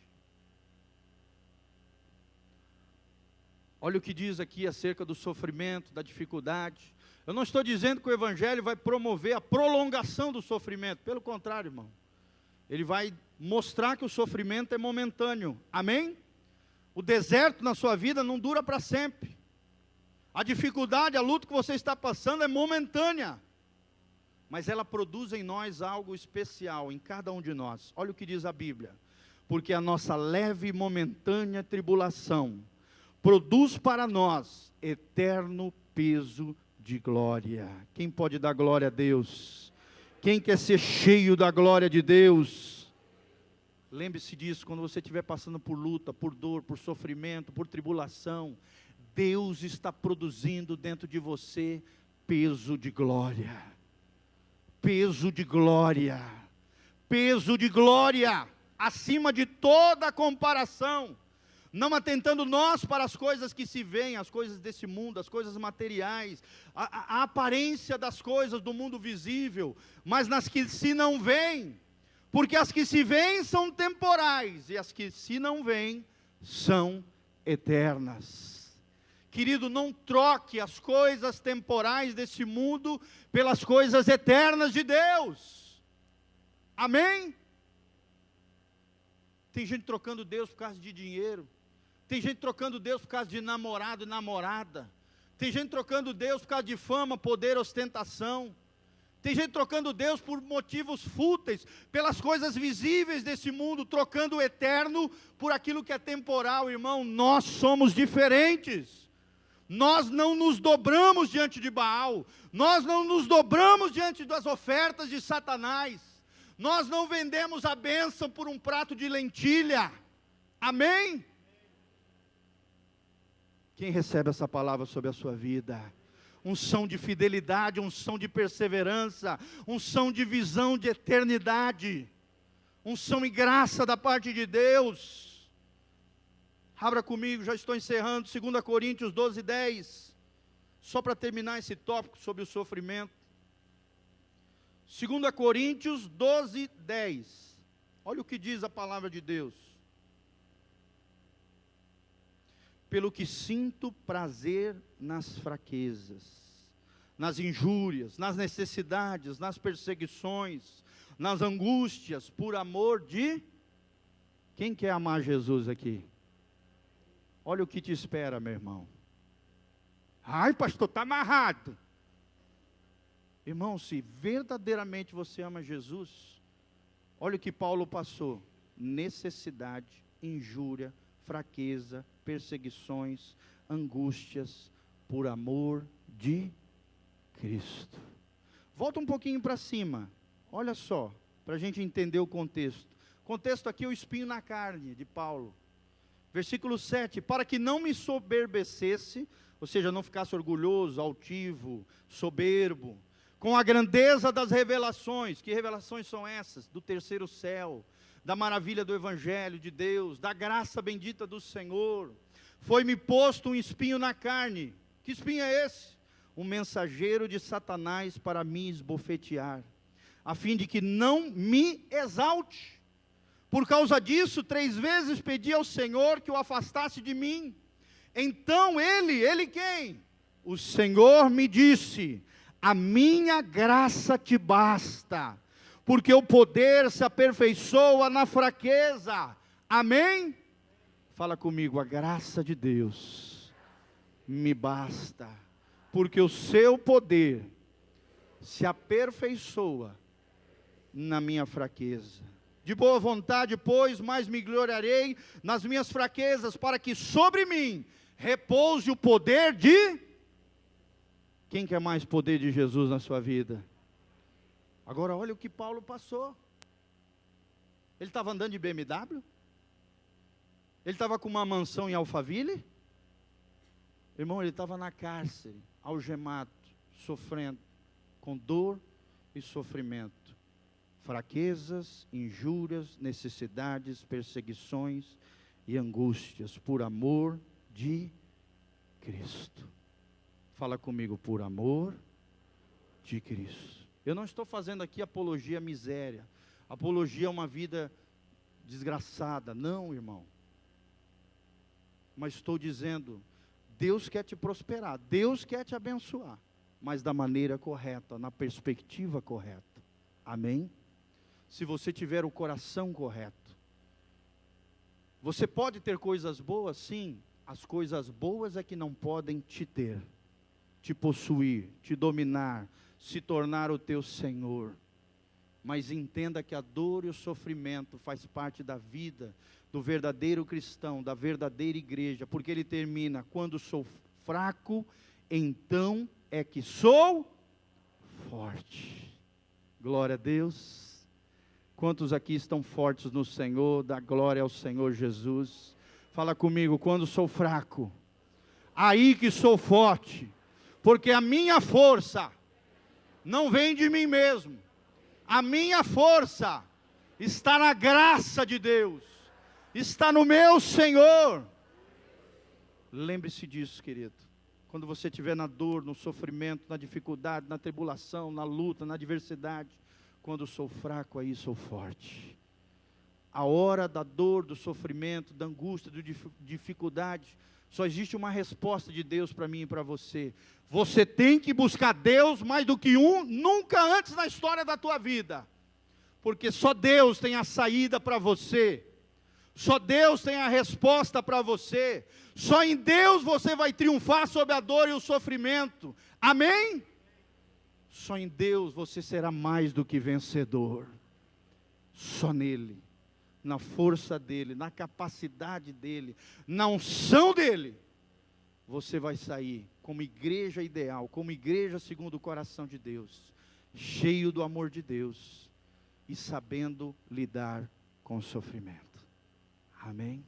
Olha o que diz aqui acerca do sofrimento, da dificuldade. Eu não estou dizendo que o Evangelho vai promover a prolongação do sofrimento. Pelo contrário, irmão. Ele vai mostrar que o sofrimento é momentâneo. Amém? O deserto na sua vida não dura para sempre. A dificuldade, a luta que você está passando é momentânea. Mas ela produz em nós algo especial, em cada um de nós. Olha o que diz a Bíblia. Porque a nossa leve e momentânea tribulação produz para nós eterno peso de glória. Quem pode dar glória a Deus? Quem quer ser cheio da glória de Deus? Lembre-se disso, quando você estiver passando por luta, por dor, por sofrimento, por tribulação, Deus está produzindo dentro de você peso de glória. Peso de glória. Peso de glória, acima de toda comparação. Não atentando nós para as coisas que se veem, as coisas desse mundo, as coisas materiais, a aparência das coisas do mundo visível, mas nas que se não veem, porque as que se veem são temporais, e as que se não veem são eternas. Querido, não troque as coisas temporais desse mundo pelas coisas eternas de Deus. Amém? Tem gente trocando Deus por causa de dinheiro. Tem gente trocando Deus por causa de namorado e namorada. Tem gente trocando Deus por causa de fama, poder, ostentação. Tem gente trocando Deus por motivos fúteis, pelas coisas visíveis desse mundo, trocando o eterno por aquilo que é temporal. Irmão, nós somos diferentes. Nós não nos dobramos diante de Baal. Nós não nos dobramos diante das ofertas de Satanás. Nós não vendemos a bênção por um prato de lentilha. Amém? Quem recebe essa palavra sobre a sua vida? Unção de fidelidade, unção de perseverança, unção de visão de eternidade, unção e graça da parte de Deus. Abra comigo, já estou encerrando, 2 Coríntios 12:10, só para terminar esse tópico sobre o sofrimento. 2 Coríntios 12:10, olha o que diz a palavra de Deus. Pelo que sinto prazer nas fraquezas, nas injúrias, nas necessidades, nas perseguições, nas angústias, por amor de... Quem quer amar Jesus aqui? Olha o que te espera, meu irmão. Ai, pastor, está amarrado. Irmão, se verdadeiramente você ama Jesus, olha o que Paulo passou: necessidade, injúria, fraqueza, perseguições, angústias, por amor de Cristo. Volta um pouquinho para cima, olha só, para a gente entender o contexto. O contexto aqui é o espinho na carne de Paulo. Versículo 7, para que não me soberbecesse, ou seja, não ficasse orgulhoso, altivo, soberbo, com a grandeza das revelações. Que revelações são essas? Do terceiro céu, da maravilha do Evangelho de Deus, da graça bendita do Senhor. Foi-me posto um espinho na carne. Que espinho é esse? Um mensageiro de Satanás para me esbofetear, a fim de que não me exalte. Por causa disso, 3 vezes pedi ao Senhor que o afastasse de mim. Então ele quem? O Senhor me disse: a minha graça te basta, porque o poder se aperfeiçoa na fraqueza. Amém? Fala comigo, a graça de Deus me basta, porque o seu poder se aperfeiçoa na minha fraqueza. De boa vontade, pois, mais me gloriarei nas minhas fraquezas, para que sobre mim repouse o poder de... Quem quer mais poder de Jesus na sua vida? Agora olha o que Paulo passou. Ele estava andando de BMW? Ele estava com uma mansão em Alphaville? Irmão, ele estava na cárcere, algemado, sofrendo, com dor e sofrimento. Fraquezas, injúrias, necessidades, perseguições e angústias, por amor de Cristo. Fala comigo, por amor de Cristo. Eu não estou fazendo aqui apologia à miséria, apologia a uma vida desgraçada, não, irmão. Mas estou dizendo, Deus quer te prosperar, Deus quer te abençoar, mas da maneira correta, na perspectiva correta. Amém? Se você tiver o coração correto. Você pode ter coisas boas, sim. As coisas boas é que não podem te ter, te possuir, te dominar, se tornar o teu Senhor. Mas entenda que a dor e o sofrimento faz parte da vida do verdadeiro cristão, da verdadeira igreja, porque ele termina, quando sou fraco, então é que sou forte. Glória a Deus. Quantos aqui estão fortes no Senhor? Dá glória ao Senhor Jesus. Fala comigo, quando sou fraco, aí que sou forte, porque a minha força não vem de mim mesmo, a minha força está na graça de Deus, está no meu Senhor. Lembre-se disso, querido. Quando você estiver na dor, no sofrimento, na dificuldade, na tribulação, na luta, na adversidade, quando sou fraco, aí sou forte. A hora da dor, do sofrimento, da angústia, da dificuldade, só existe uma resposta de Deus para mim e para você. Você tem que buscar Deus mais do que nunca antes na história da tua vida. Porque só Deus tem a saída para você. Só Deus tem a resposta para você. Só em Deus você vai triunfar sobre a dor e o sofrimento. Amém? Só em Deus você será mais do que vencedor. Só nele, na força dele, na capacidade dele, na unção dele, você vai sair como igreja ideal, como igreja segundo o coração de Deus, cheio do amor de Deus e sabendo lidar com o sofrimento. Amém?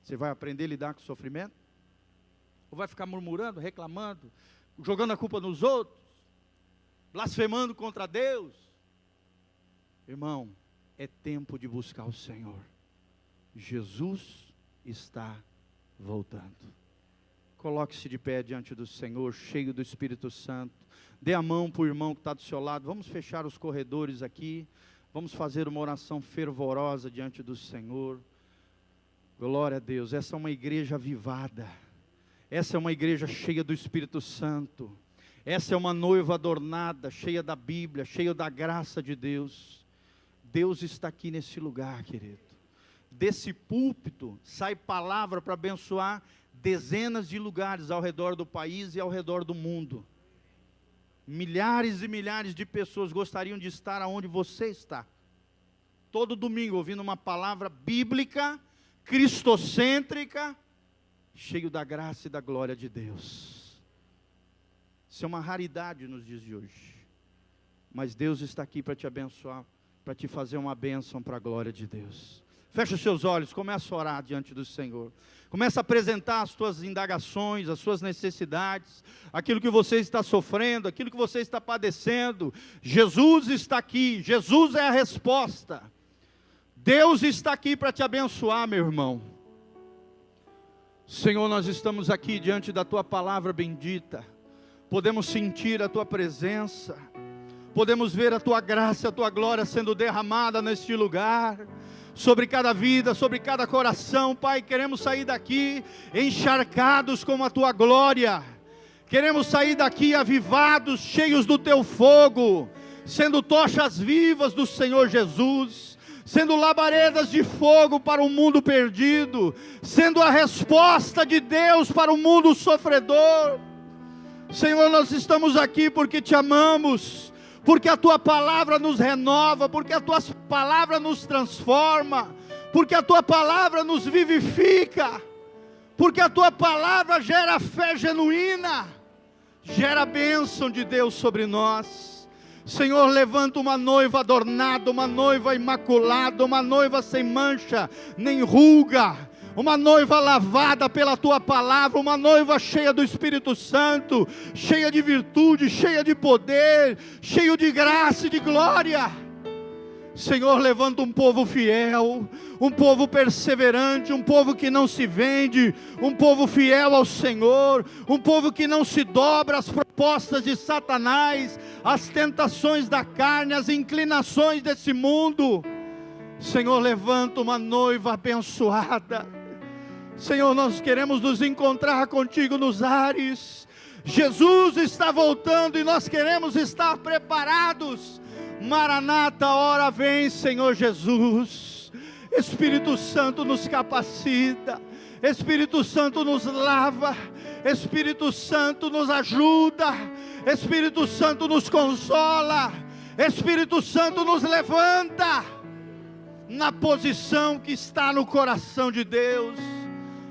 Você vai aprender a lidar com o sofrimento? Ou vai ficar murmurando, reclamando, jogando a culpa nos outros, blasfemando contra Deus? Irmão, é tempo de buscar o Senhor. Jesus está voltando. Coloque-se de pé diante do Senhor, cheio do Espírito Santo. Dê a mão para o irmão que está do seu lado. Vamos fechar os corredores aqui. Vamos fazer uma oração fervorosa diante do Senhor. Glória a Deus. Essa é uma igreja avivada. Essa é uma igreja cheia do Espírito Santo. Essa é uma noiva adornada, cheia da Bíblia, cheia da graça de Deus. Deus está aqui nesse lugar, querido. Desse púlpito sai palavra para abençoar dezenas de lugares ao redor do país e ao redor do mundo. Milhares e milhares de pessoas gostariam de estar onde você está. Todo domingo ouvindo uma palavra bíblica, cristocêntrica, cheio da graça e da glória de Deus. Isso é uma raridade nos dias de hoje. Mas Deus está aqui para te abençoar, para te fazer uma bênção para a glória de Deus. Fecha os seus olhos, começa a orar diante do Senhor. Começa a apresentar as tuas indagações, as suas necessidades, aquilo que você está sofrendo, aquilo que você está padecendo. Jesus está aqui, Jesus é a resposta. Deus está aqui para te abençoar, meu irmão. Senhor, nós estamos aqui diante da tua palavra bendita. Podemos sentir a tua presença. Podemos ver a tua graça, a tua glória sendo derramada neste lugar, sobre cada vida, sobre cada coração. Pai, queremos sair daqui encharcados com a tua glória, queremos sair daqui avivados, cheios do teu fogo, sendo tochas vivas do Senhor Jesus, sendo labaredas de fogo para o mundo perdido, sendo a resposta de Deus para o mundo sofredor. Senhor, nós estamos aqui porque te amamos, porque a tua palavra nos renova, porque a tua palavra nos transforma, porque a tua palavra nos vivifica, porque a tua palavra gera fé genuína, gera bênção de Deus sobre nós. Senhor, levanta uma noiva adornada, uma noiva imaculada, uma noiva sem mancha, nem ruga, uma noiva lavada pela tua palavra, uma noiva cheia do Espírito Santo, cheia de virtude, cheia de poder, cheia de graça e de glória. Senhor, levanta um povo fiel, um povo perseverante, um povo que não se vende, um povo fiel ao Senhor, um povo que não se dobra às propostas de Satanás, às tentações da carne, às inclinações desse mundo. Senhor, levanta uma noiva abençoada. Senhor, nós queremos nos encontrar contigo nos ares. Jesus está voltando e nós queremos estar preparados. Maranata, hora vem, Senhor Jesus. Espírito Santo nos capacita, Espírito Santo nos lava, Espírito Santo nos ajuda, Espírito Santo nos consola, Espírito Santo nos levanta na posição que está no coração de Deus.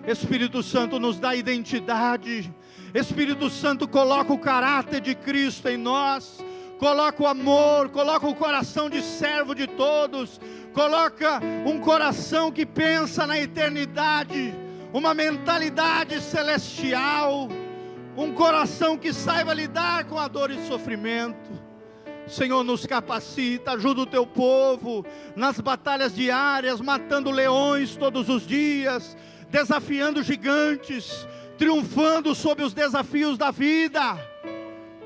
Espírito Santo nos dá identidade, Espírito Santo coloca o caráter de Cristo em nós, coloca o amor, coloca o coração de servo de todos, coloca um coração que pensa na eternidade, uma mentalidade celestial, um coração que saiba lidar com a dor e sofrimento. Senhor, nos capacita, ajuda o teu povo nas batalhas diárias, matando leões todos os dias, desafiando gigantes, triunfando sobre os desafios da vida.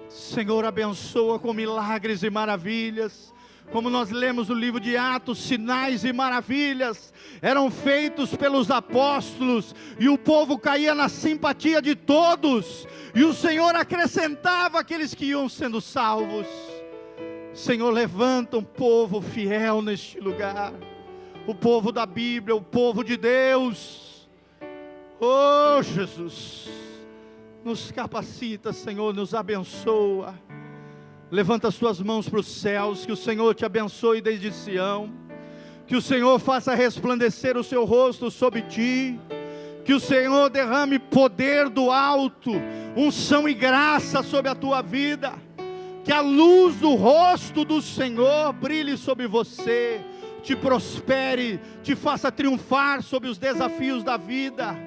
Senhor, abençoa com milagres e maravilhas, como nós lemos no livro de Atos, sinais e maravilhas eram feitos pelos apóstolos, e o povo caía na simpatia de todos, e o Senhor acrescentava aqueles que iam sendo salvos. Senhor, levanta um povo fiel neste lugar, o povo da Bíblia, o povo de Deus. Oh Jesus, nos capacita, Senhor, nos abençoa. Levanta as tuas mãos para os céus, que o Senhor te abençoe desde Sião, que o Senhor faça resplandecer o seu rosto sobre ti, que o Senhor derrame poder do alto, unção e graça sobre a tua vida, que a luz do rosto do Senhor brilhe sobre você, te prospere, te faça triunfar sobre os desafios da vida.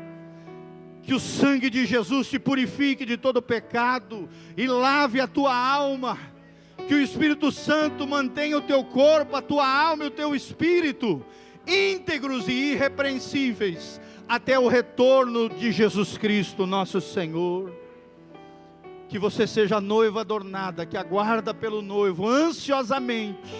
Que o sangue de Jesus te purifique de todo pecado e lave a tua alma. Que o Espírito Santo mantenha o teu corpo, a tua alma e o teu espírito íntegros e irrepreensíveis até o retorno de Jesus Cristo, nosso Senhor. Que você seja noiva adornada, que aguarda pelo noivo ansiosamente.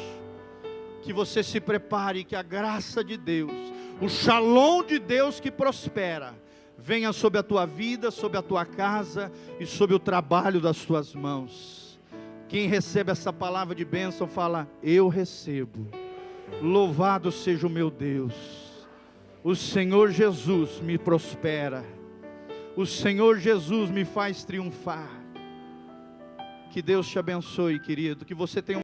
Que você se prepare, que a graça de Deus, o shalom de Deus que prospera, venha sobre a tua vida, sobre a tua casa e sobre o trabalho das tuas mãos. Quem recebe essa palavra de bênção fala: eu recebo. Louvado seja o meu Deus. O Senhor Jesus me prospera. O Senhor Jesus me faz triunfar. Que Deus te abençoe, querido. Que você tenha